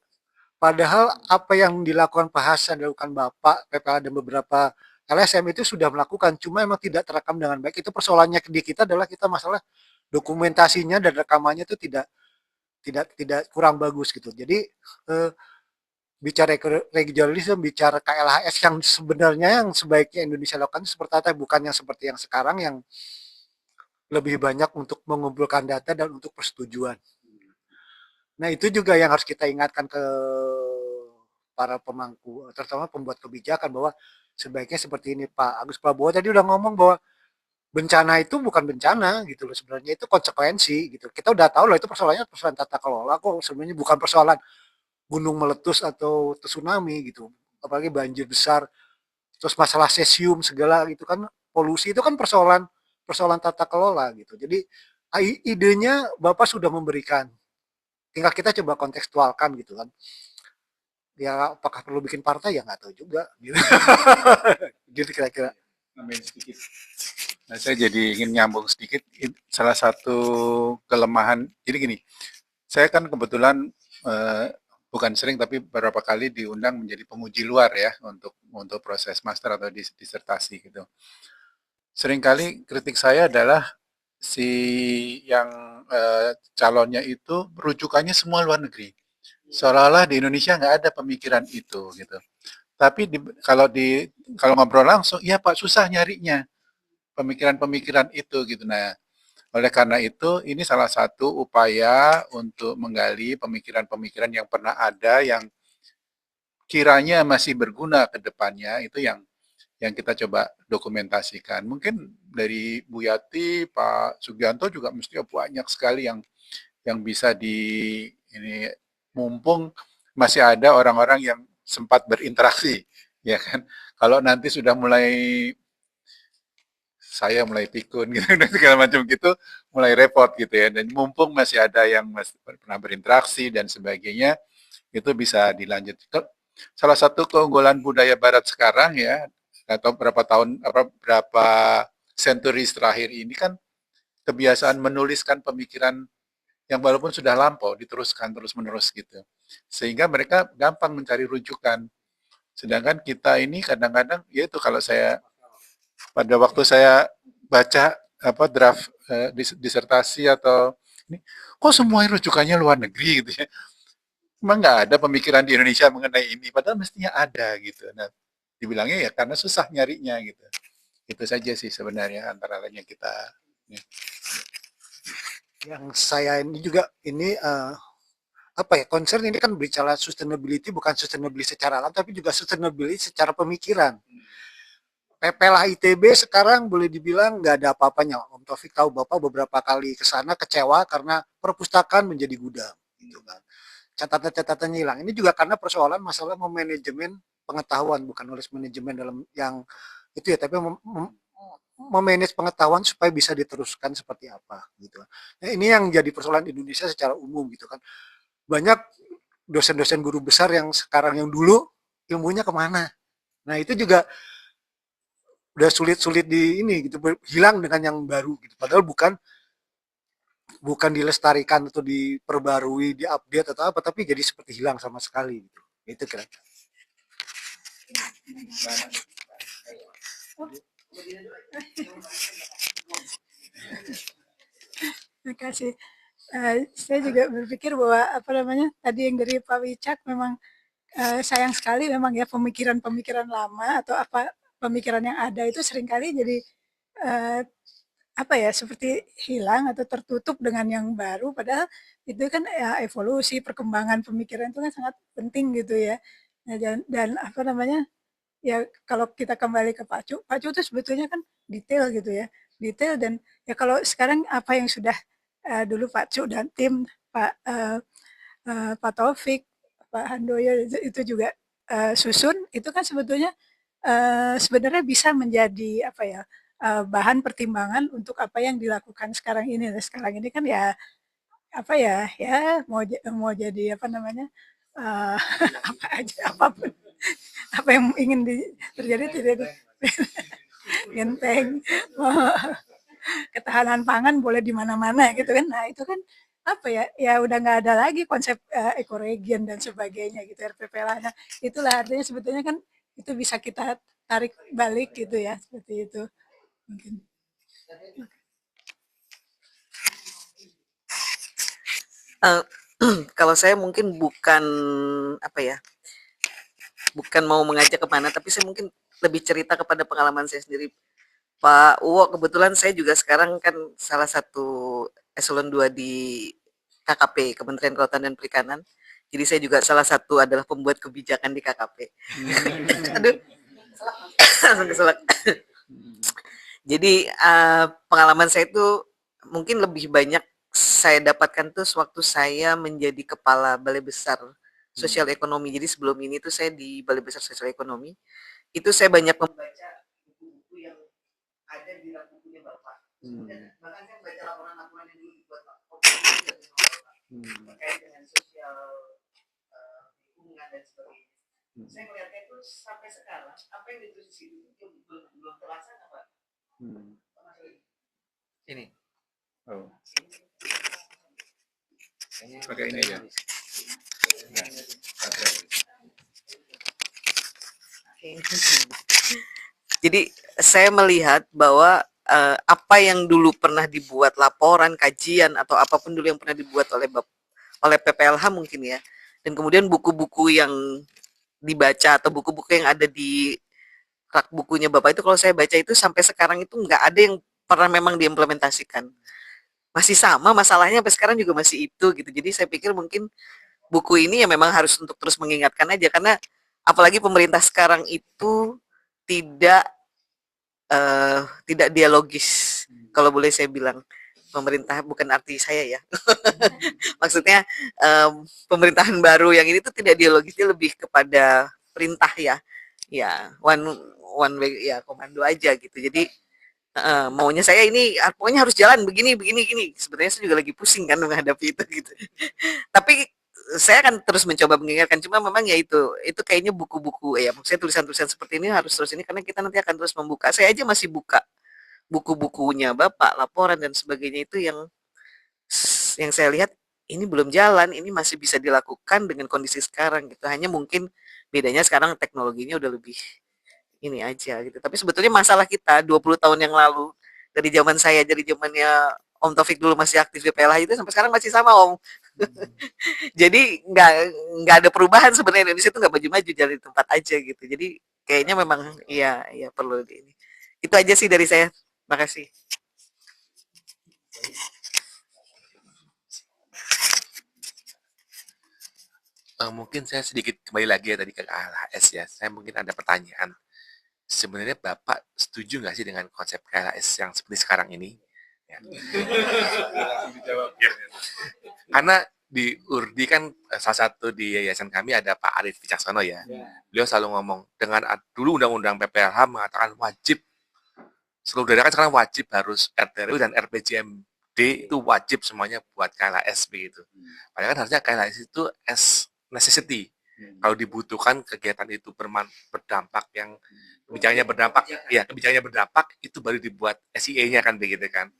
Padahal apa yang dilakukan Pak Hasan, dilakukan Bapak, PPH dan beberapa LSM itu sudah melakukan, cuma memang tidak terekam dengan baik. Itu persoalannya di kita adalah kita masalah dokumentasinya dan rekamannya itu tidak kurang bagus gitu. Jadi bicara regionalisme, bicara KLHS yang sebenarnya yang sebaiknya Indonesia lakukan seperti apa, bukan yang seperti yang sekarang yang lebih banyak untuk mengumpulkan data dan untuk persetujuan. Nah itu juga yang harus kita ingatkan ke para pemangku, terutama pembuat kebijakan bahwa sebaiknya seperti ini. Pak Agus Prabowo tadi udah ngomong bahwa bencana itu bukan bencana gitu loh, sebenarnya itu konsekuensi gitu. Kita udah tahu loh itu persoalannya persoalan tata kelola kok, sebenarnya bukan persoalan gunung meletus atau tsunami gitu. Apalagi banjir besar, terus masalah cesium segala gitu kan, polusi itu kan persoalan persoalan tata kelola gitu. Jadi idenya Bapak sudah memberikan, tinggal kita coba kontekstualkan gitu kan. Ya apakah perlu bikin partai ya nggak tahu juga gitu. Gitu kira-kira. Nambahin sedikit. Nah, saya jadi ingin nyambung sedikit. Salah satu kelemahan, jadi gini, saya kan kebetulan bukan sering tapi beberapa kali diundang menjadi penguji luar ya untuk proses master atau disertasi gitu. Seringkali kritik saya adalah si yang calonnya itu rujukannya semua luar negeri. Seolah-olah di Indonesia nggak ada pemikiran itu gitu. Tapi kalau ngobrol langsung, iya Pak susah nyarinya pemikiran-pemikiran itu gitu. Nah, oleh karena itu ini salah satu upaya untuk menggali pemikiran-pemikiran yang pernah ada yang kiranya masih berguna ke depannya itu yang kita coba dokumentasikan. Mungkin dari Bu Yati, Pak Sugianto juga mesti banyak sekali yang bisa ini mumpung masih ada orang-orang yang sempat berinteraksi, ya kan. Kalau nanti sudah saya mulai pikun gitu dan segala macam gitu, mulai repot gitu ya. Dan mumpung masih ada yang pernah berinteraksi dan sebagainya, itu bisa dilanjutkan. Salah satu keunggulan budaya Barat sekarang ya, atau berapa century terakhir ini kan kebiasaan menuliskan pemikiran yang walaupun sudah lampau diteruskan terus-menerus gitu. Sehingga mereka gampang mencari rujukan. Sedangkan kita ini kadang-kadang yaitu kalau saya pada waktu saya baca draft disertasi atau ini kok semua rujukannya luar negeri gitu ya. Emang nggak ada pemikiran di Indonesia mengenai ini, padahal mestinya ada gitu. Nah, dibilangnya ya karena susah nyarinya gitu. Itu saja sih sebenarnya antara lain yang kita. Ya. Yang saya ini juga ini concern ini kan bicara sustainability, bukan sustainability secara alam tapi juga sustainability secara pemikiran. PPLH ITB sekarang boleh dibilang nggak ada apa-apanya. Om Taufik tahu Bapak beberapa kali ke sana kecewa karena perpustakaan menjadi gudang gitu kan. Catatan-catatannya hilang. Ini juga karena persoalan masalah memanajemen pengetahuan, bukan nulis manajemen dalam yang itu ya, tapi memanage pengetahuan supaya bisa diteruskan seperti apa gitu. Nah, ini yang jadi persoalan Indonesia secara umum gitu kan. Banyak dosen-dosen guru besar yang sekarang yang dulu ilmunya kemana. Nah itu juga udah sulit-sulit di ini gitu, hilang dengan yang baru gitu. Padahal bukan dilestarikan atau diperbarui, diupdate atau apa, tapi jadi seperti hilang sama sekali gitu. Itu kira-kira. Terima kasih. Saya juga berpikir bahwa tadi yang dari Pak Wicak memang sayang sekali memang ya pemikiran-pemikiran lama atau pemikiran yang ada itu seringkali jadi seperti hilang atau tertutup dengan yang baru, padahal itu kan ya evolusi perkembangan pemikiran itu kan sangat penting gitu ya. Nah, dan ya kalau kita kembali ke Pak Cu itu sebetulnya kan detail gitu ya, detail. Dan ya kalau sekarang apa yang sudah dulu Pak Cu dan tim Pak Taufik, Pak Handoyo itu juga susun, itu kan sebetulnya sebenarnya bisa menjadi bahan pertimbangan untuk apa yang dilakukan sekarang ini. Nah, sekarang ini kan ya apa ya, ya mau jadi apa namanya, apa aja, apapun, apa yang ingin terjadi tidak genteng, ketahanan pangan boleh di mana-mana gitu kan. Nah itu kan apa ya, ya udah nggak ada lagi konsep ekoregion dan sebagainya gitu, RPPLH. Nah itulah artinya sebetulnya kan itu bisa kita tarik balik gitu ya, seperti itu mungkin. Kalau saya mungkin bukan apa ya, bukan mau mengajak kemana, tapi saya mungkin lebih cerita kepada pengalaman saya sendiri. Pak Uwo, kebetulan saya juga sekarang kan salah satu eselon 2 di KKP, Kementerian Kelautan dan Perikanan. Jadi saya juga salah satu adalah pembuat kebijakan di KKP. Aduh, langsung keselak. Jadi pengalaman saya itu mungkin lebih banyak saya dapatkan tuh waktu saya menjadi kepala Balai Besar Sosial Ekonomi. Jadi sebelum ini tuh saya di Balai Besar Sosial Ekonomi. Itu saya banyak membaca buku-buku yang ada di rak bukunya Bapak. Dan bahkan saya baca laporan-laporan yang dulu dibuat Pak terkait dengan sosial lingkungan dan sebagainya. Saya melihatnya itu sampai sekarang apa yang ditulis di situ itu belum terlaksana, Pak. Ini. Oh. Pakai ini ya. Jadi saya melihat bahwa apa yang dulu pernah dibuat laporan, kajian atau apapun dulu yang pernah dibuat oleh PPLH mungkin ya, dan kemudian buku-buku yang dibaca atau buku-buku yang ada di rak bukunya Bapak itu kalau saya baca itu sampai sekarang itu nggak ada yang pernah memang diimplementasikan. Masih sama masalahnya sampai sekarang juga masih itu gitu. Jadi saya pikir mungkin buku ini ya memang harus untuk terus mengingatkan aja karena apalagi pemerintah sekarang itu tidak tidak dialogis kalau boleh saya bilang. Pemerintah bukan arti saya ya. Maksudnya pemerintahan baru yang ini tuh tidak dialogisnya lebih kepada perintah ya. Ya, one way ya komando aja gitu. Jadi maunya saya ini pokoknya harus jalan begini gini. Sebenarnya saya juga lagi pusing kan menghadapi itu gitu. Tapi saya akan terus mencoba mengingatkan, cuma memang ya itu kayaknya buku-buku ya maksudnya tulisan-tulisan seperti ini harus terus ini karena kita nanti akan terus membuka. Saya aja masih buka buku-bukunya Bapak, laporan dan sebagainya itu yang saya lihat ini belum jalan, ini masih bisa dilakukan dengan kondisi sekarang gitu. Hanya mungkin bedanya sekarang teknologinya udah lebih ini aja gitu. Tapi sebetulnya masalah kita 20 tahun yang lalu dari zaman saya, dari zamannya Om Taufik dulu masih aktif di PLH itu sampai sekarang masih sama Om. Jadi nggak ada perubahan sebenarnya, Indonesia itu nggak maju-maju, jalan di tempat aja gitu. Jadi kayaknya memang ya perlu ini. Itu aja sih dari saya. Makasih. Mungkin saya sedikit kembali lagi ya tadi ke KLHS ya. Saya mungkin ada pertanyaan. Sebenarnya Bapak setuju nggak sih dengan konsep KLHS yang seperti sekarang ini? Ya. Ya. Karena di URDI kan salah satu di yayasan kami ada Pak Arief Wicaksono ya. Beliau selalu ngomong dengan dulu undang-undang PPLH mengatakan wajib seluruh daerah kan sekarang wajib harus RTRW dan RPJMD itu wajib semuanya buat KLHS begitu. Padahal kan harusnya KLHS itu as necessity. Kalau dibutuhkan kegiatan itu berdampak yang kebijakannya berdampak itu baru dibuat SIA-nya kan begitu kan.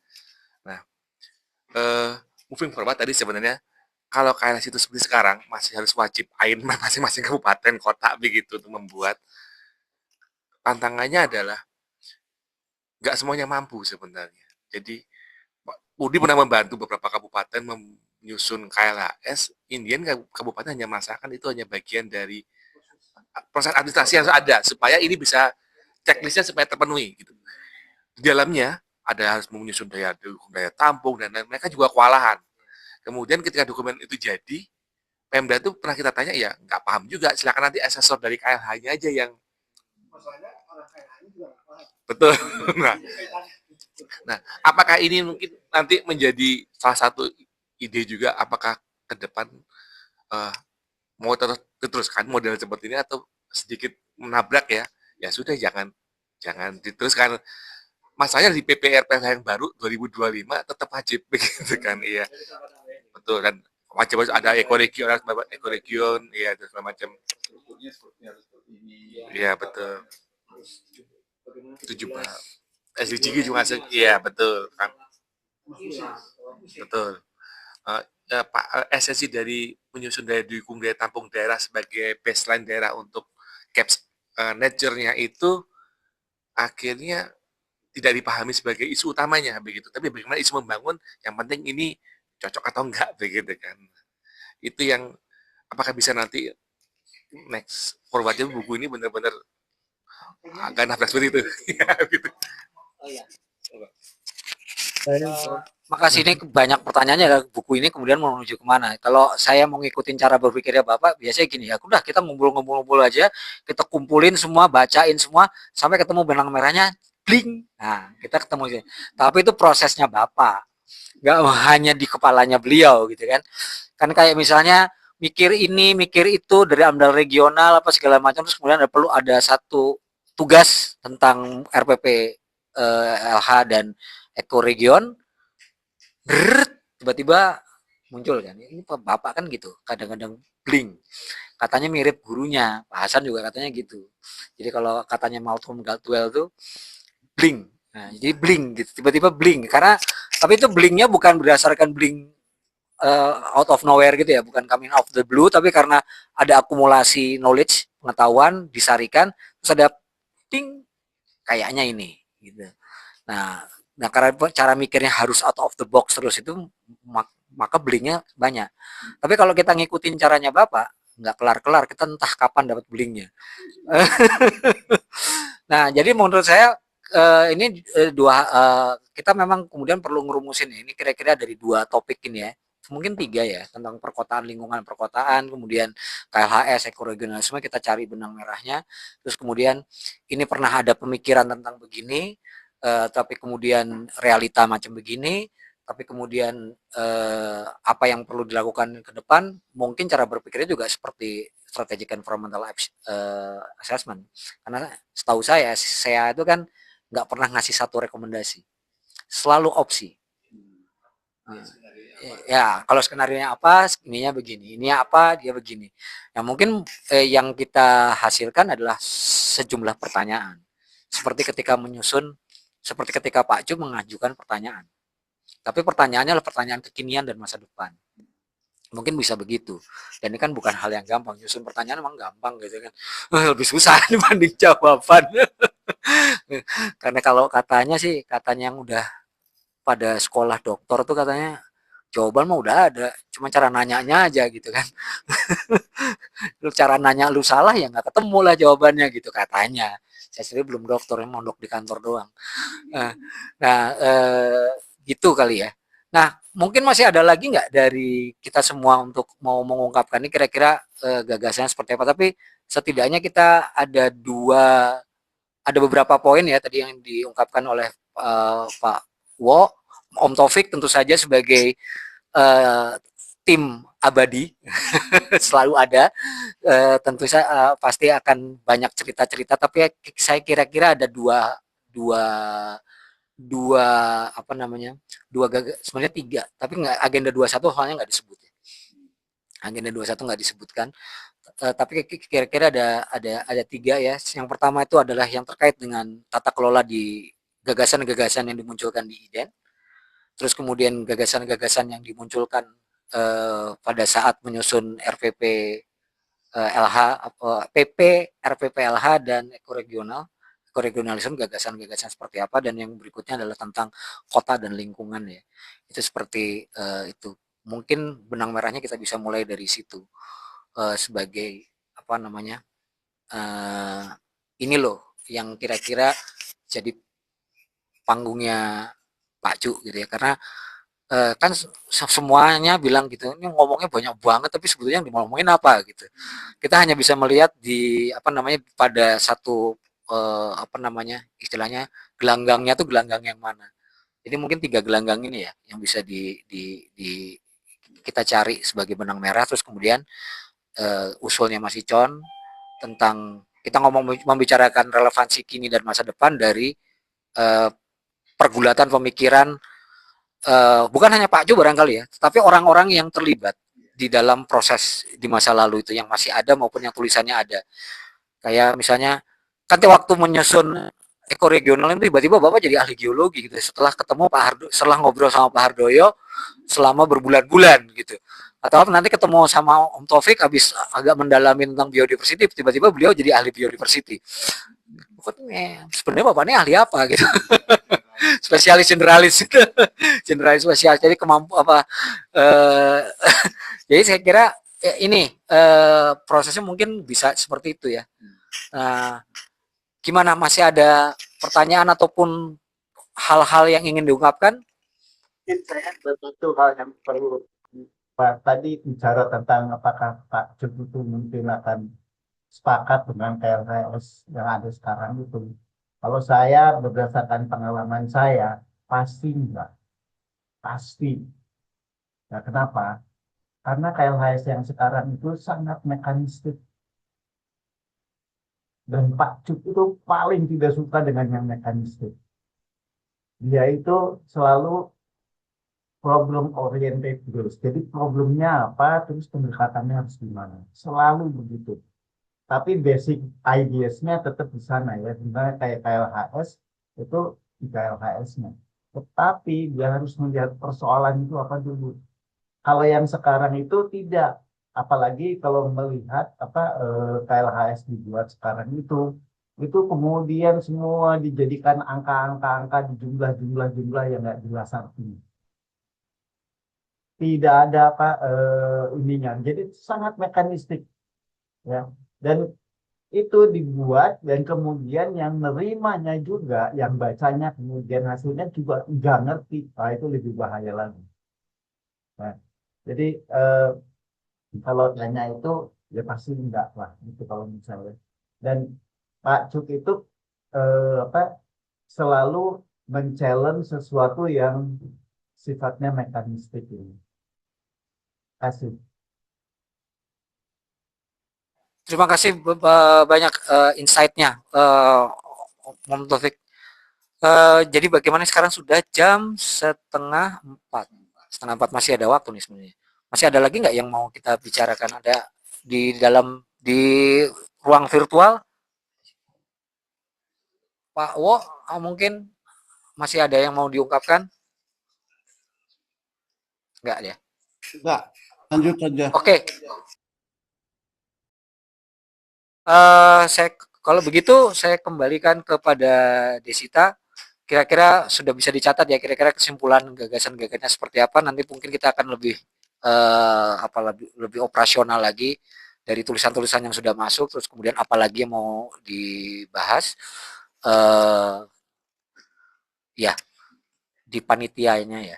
Nah, moving forward tadi sebenarnya kalau KLHS itu seperti sekarang masih harus wajib masing-masing kabupaten kota begitu untuk membuat. Tantangannya adalah nggak semuanya mampu sebenarnya. Jadi Udi pernah membantu beberapa kabupaten menyusun KLHS. Indian kabupaten hanya merasakan itu hanya bagian dari proses administrasi yang ada supaya ini bisa checklistnya supaya terpenuhi. Gitu. Di dalamnya ada harus menyusun daya tampung dan lain. Mereka juga kewalahan. Kemudian ketika dokumen itu jadi, Pemda itu pernah kita tanya ya nggak paham juga. Silakan nanti asesor dari KLH-nya aja yang betul. Nah, apakah ini mungkin nanti menjadi salah satu ide juga? Apakah ke depan mau diteruskan model seperti ini atau sedikit menabrak ya? Ya sudah jangan diteruskan. Masalahnya di PPRPLH yang baru 2025 tetap wajib begitu kan, iya. Betul, dan wajib ada ekoregion, iya, dan segala macam. Iya, betul. Setuju, Pak. SDG juga masuk, iya, betul. Kan. Betul. Pak, esensi dari menyusun daya dukung daya tampung daerah sebagai baseline daerah untuk caps nature-nya itu akhirnya tidak dipahami sebagai isu utamanya begitu, tapi bagaimana isu membangun, yang penting ini cocok atau enggak begitu kan. Itu yang apakah bisa nanti next forwardnya buku ini benar-benar agak nafas seperti itu. Gitu. Oh iya. Makasih, ini banyak pertanyaannya buku ini kemudian mau menuju kemana. Kalau saya mau ngikutin cara berpikirnya Bapak, biasanya gini ya, udah kita ngumpul-ngumpul aja, kita kumpulin semua, bacain semua, sampai ketemu benang merahnya, bling. Nah, kita ketemu. Tapi itu prosesnya Bapak, nggak hanya di kepalanya beliau gitu kan. Kan kayak misalnya mikir ini, mikir itu dari AMDAL regional apa segala macam, terus kemudian perlu ada satu tugas tentang RPP LH dan ekoregion, tiba-tiba muncul kan, ini Bapak kan gitu, kadang-kadang bling, katanya mirip gurunya, Pak Hasan juga katanya gitu. Jadi kalau katanya Malcolm Gladwell tuh bling, nah jadi bling gitu, tiba-tiba bling, karena tapi itu blingnya bukan berdasarkan bling out of nowhere gitu ya, bukan coming out of the blue, tapi karena ada akumulasi knowledge, pengetahuan disarikan, terus ada ting, kayaknya ini gitu. Nah, karena cara mikirnya harus out of the box terus itu, maka blingnya banyak. Tapi kalau kita ngikutin caranya Bapak, nggak kelar-kelar, kita entah kapan dapat blingnya. Nah, jadi menurut saya ini kita memang kemudian perlu ngerumusin ini kira-kira dari 2 topik ini ya. Mungkin 3 ya, tentang perkotaan, lingkungan perkotaan, kemudian KLHS, ekoregionalisme, kita cari benang merahnya. Terus kemudian ini pernah ada pemikiran tentang begini, tapi kemudian realita macam begini, tapi kemudian apa yang perlu dilakukan ke depan, mungkin cara berpikirnya juga seperti strategic environmental assessment. Karena setahu saya itu kan nggak pernah ngasih satu rekomendasi, selalu opsi. Ya, kalau skenario-nya apa, ininya begini, ini apa, dia begini. Yang mungkin yang kita hasilkan adalah sejumlah pertanyaan. Seperti ketika Pak Cu mengajukan pertanyaan. Tapi pertanyaannya adalah pertanyaan kekinian dan masa depan. Mungkin bisa begitu. Dan ini kan bukan hal yang gampang. Nyusun pertanyaan memang gampang gitu kan. Lebih susah dibanding jawaban. Karena kalau katanya yang udah pada sekolah dokter tuh katanya jawaban mah udah ada, cuma cara nanyanya aja gitu kan. Lu cara nanya lu salah ya nggak ketemu lah jawabannya gitu katanya. Saya sendiri belum dokter, mondok di kantor doang. Gitu kali ya. Nah, mungkin masih ada lagi nggak dari kita semua untuk mau mengungkapkan ini kira-kira gagasannya seperti apa? Tapi setidaknya kita ada beberapa poin ya tadi yang diungkapkan oleh Pak Wo, Om Taufik tentu saja sebagai tim abadi selalu ada, tentu saya pasti akan banyak cerita-cerita, tapi saya kira-kira ada dua sebenarnya 3, tapi nggak, agenda 21 soalnya nggak disebut ya. Agenda 21 nggak disebutkan, tapi kira-kira ada 3 ya. Yang pertama itu adalah yang terkait dengan tata kelola di gagasan-gagasan yang dimunculkan di IDEN. Terus kemudian gagasan-gagasan yang dimunculkan pada saat menyusun RPP LH, PP, RPP LH dan ekoregionalisme, gagasan-gagasan seperti apa, dan yang berikutnya adalah tentang kota dan lingkungan ya. Itu seperti itu. Mungkin benang merahnya kita bisa mulai dari situ sebagai apa namanya, ini loh yang kira-kira jadi panggungnya Pak Cu gitu ya, karena kan semuanya bilang gitu, ini ngomongnya banyak banget tapi sebetulnya yang ngomongin apa gitu. Kita hanya bisa melihat di apa namanya pada satu apa namanya istilahnya gelanggangnya tuh gelanggang yang mana. Jadi mungkin 3 gelanggang ini ya yang bisa kita cari sebagai benang merah. Terus kemudian usulnya Mas Icon tentang kita membicarakan relevansi kini dan masa depan dari pergulatan pemikiran bukan hanya Pak Jo barangkali ya, tapi orang-orang yang terlibat di dalam proses di masa lalu itu yang masih ada maupun yang tulisannya ada. Kayak misalnya kan waktu menyusun ekoregional itu tiba-tiba Bapak jadi ahli geologi gitu setelah ketemu Pak Hardo, setelah ngobrol sama Pak Hardoyo selama berbulan-bulan gitu. Atau nanti ketemu sama Om Taufik habis agak mendalami tentang biodiversity, tiba-tiba beliau jadi ahli biodiversity. Sebenarnya Bapak ini ahli apa gitu. Spesialis generalis generalis spesialis, jadi jadi saya kira ini prosesnya mungkin bisa seperti itu ya. Gimana, masih ada pertanyaan ataupun hal-hal yang ingin diungkapkan? Saya ada satu hal yang perlu Pak tadi bicara tentang apakah Pak Cuk itu mungkin akan sepakat dengan KLHS yang ada sekarang itu. Kalau saya berdasarkan pengalaman saya, pasti enggak. Pasti. Nah, kenapa? Karena KLHS yang sekarang itu sangat mekanistik. Dan Pak Cuk itu paling tidak suka dengan yang mekanistik. Dia itu selalu problem oriented terus. Jadi problemnya apa, terus pendekatannya harus gimana. Selalu begitu. Tapi basic ideas-nya tetap di sana ya. Misalnya kayak KLHS, itu di KLHS-nya. Tetapi dia harus melihat persoalan itu apa dulu. Kalau yang sekarang itu tidak. Apalagi kalau melihat KLHS dibuat sekarang itu kemudian semua dijadikan angka-angka di jumlah-jumlah yang nggak jelas artinya. Tidak ada ininya. Jadi sangat mekanistik ya. Dan itu dibuat dan kemudian yang nerimanya juga, yang bacanya kemudian hasilnya juga nggak ngerti. Nah, itu lebih bahaya lagi. Nah, jadi kalau tanya itu ya pasti enggak lah itu kalau misalnya. Dan Pak Cuk itu selalu men-challenge sesuatu yang sifatnya mekanistik ini. Kasih. Terima kasih banyak insight-nya, Om Taufik. Jadi bagaimana sekarang sudah jam setengah 4. Setengah 4 masih ada waktu nih sebenarnya. Masih ada lagi nggak yang mau kita bicarakan? Ada di ruang virtual? Pak Wo, mungkin masih ada yang mau diungkapkan? Enggak ya? Enggak, lanjut saja. Oke. Kalau begitu saya kembalikan kepada Desita. Kira-kira sudah bisa dicatat ya, kira-kira kesimpulan gagasan-gagasannya seperti apa. Nanti mungkin kita akan lebih lebih operasional lagi dari tulisan-tulisan yang sudah masuk, terus kemudian apa lagi yang mau dibahas ya di panitianya ya.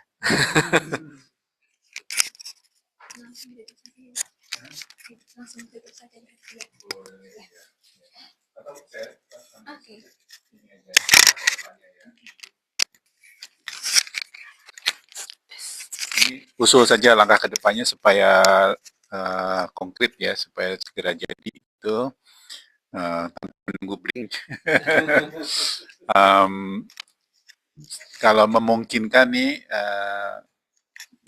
Usul saja langkah ke depannya supaya konkret ya, supaya segera jadi itu tanpa menunggu break. Kalau memungkinkan nih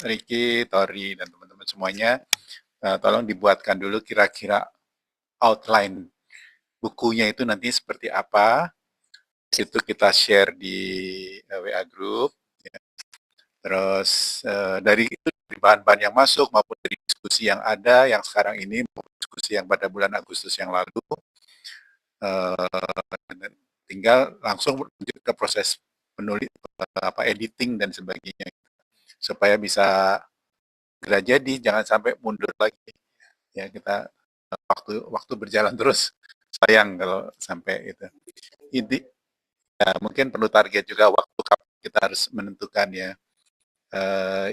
Ricky, Tori, dan teman-teman semuanya, tolong dibuatkan dulu kira-kira outline bukunya itu nanti seperti apa. Itu kita share di WA group. Ya. Terus dari itu bahan-bahan yang masuk maupun dari diskusi yang ada yang sekarang ini maupun diskusi yang pada bulan Agustus yang lalu, tinggal langsung lanjut ke proses menulis editing dan sebagainya supaya bisa segera jadi, jangan sampai mundur lagi ya. Kita waktu berjalan terus, sayang kalau sampai itu. Ya, mungkin perlu target juga waktu kita harus menentukan ya.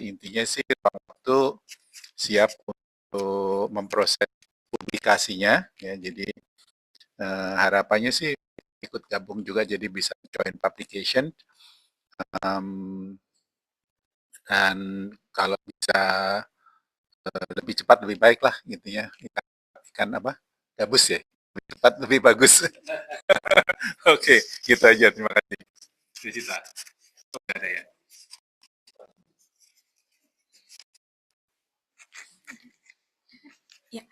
Intinya sih waktu siap untuk memproses publikasinya ya. Jadi harapannya sih ikut gabung juga jadi bisa join publication. Dan kalau bisa lebih cepat lebih baik lah intinya. Ikan apa? Gabus ya. Lebih cepat lebih bagus. Oke, gitu aja. Terima kasih. Nggak ada ya. Ya,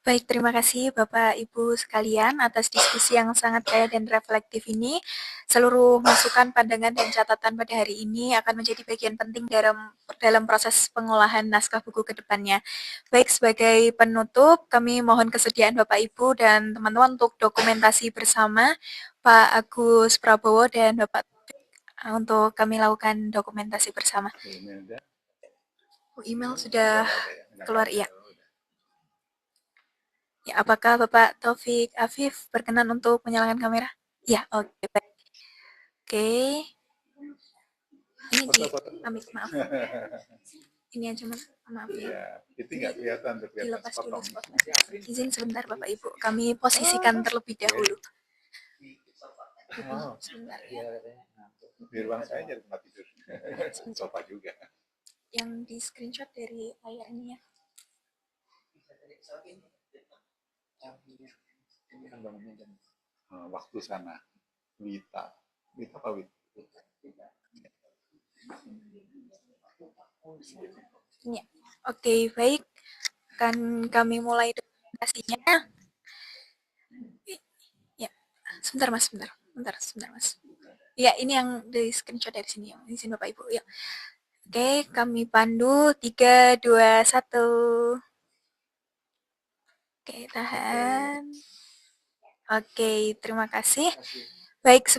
baik, terima kasih Bapak Ibu sekalian atas diskusi yang sangat kaya dan reflektif ini. Seluruh masukan, pandangan, dan catatan pada hari ini akan menjadi bagian penting dalam proses pengolahan naskah buku ke depannya. Baik, sebagai penutup, kami mohon kesediaan Bapak Ibu dan teman-teman untuk dokumentasi bersama Pak Agus Prabowo dan Bapak Taufik, untuk kami lakukan dokumentasi bersama. Email sudah keluar, iya. Ya, apakah Bapak Taufik Afif berkenan untuk menyalakan kamera? Ya, oke, baik. Oke. Ini di Amik, maaf. Ini aja, maaf ya. Iya, itu nggak kelihatan, Dilepas dulu spotnya. Izin sebentar Bapak Ibu, kami posisikan terlebih dahulu. Sebentar ya. Di ruang saya jadi tempat tidur. Sofa juga. Yang di screenshot dari layar ini ya. Waktu sana. Wita apa Wita? Ya, oke, baik. Akan kami mulai dokumentasinya. Ya, sebentar Mas, sebentar Mas. Ya, ini yang di screenshot dari sini ya. Izin Bapak Ibu. Ya. Oke, kami pandu 3, 2, 1. Oke, tahan. Oke, terima kasih. Baik,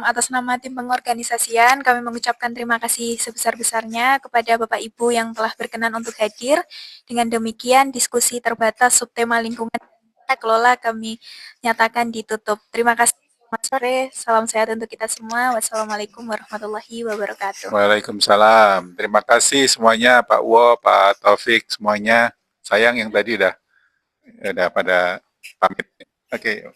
atas nama tim pengorganisasian, kami mengucapkan terima kasih sebesar-besarnya kepada Bapak Ibu yang telah berkenan untuk hadir. Dengan demikian, diskusi terbatas subtema lingkungan tata kelola kami nyatakan ditutup. Terima kasih. Selamat sore, salam sehat untuk kita semua. Wassalamualaikum warahmatullahi wabarakatuh. Waalaikumsalam. Terima kasih semuanya, Pak Wo, Pak Taufik, semuanya. Sayang yang tadi udah pada pamit. Oke.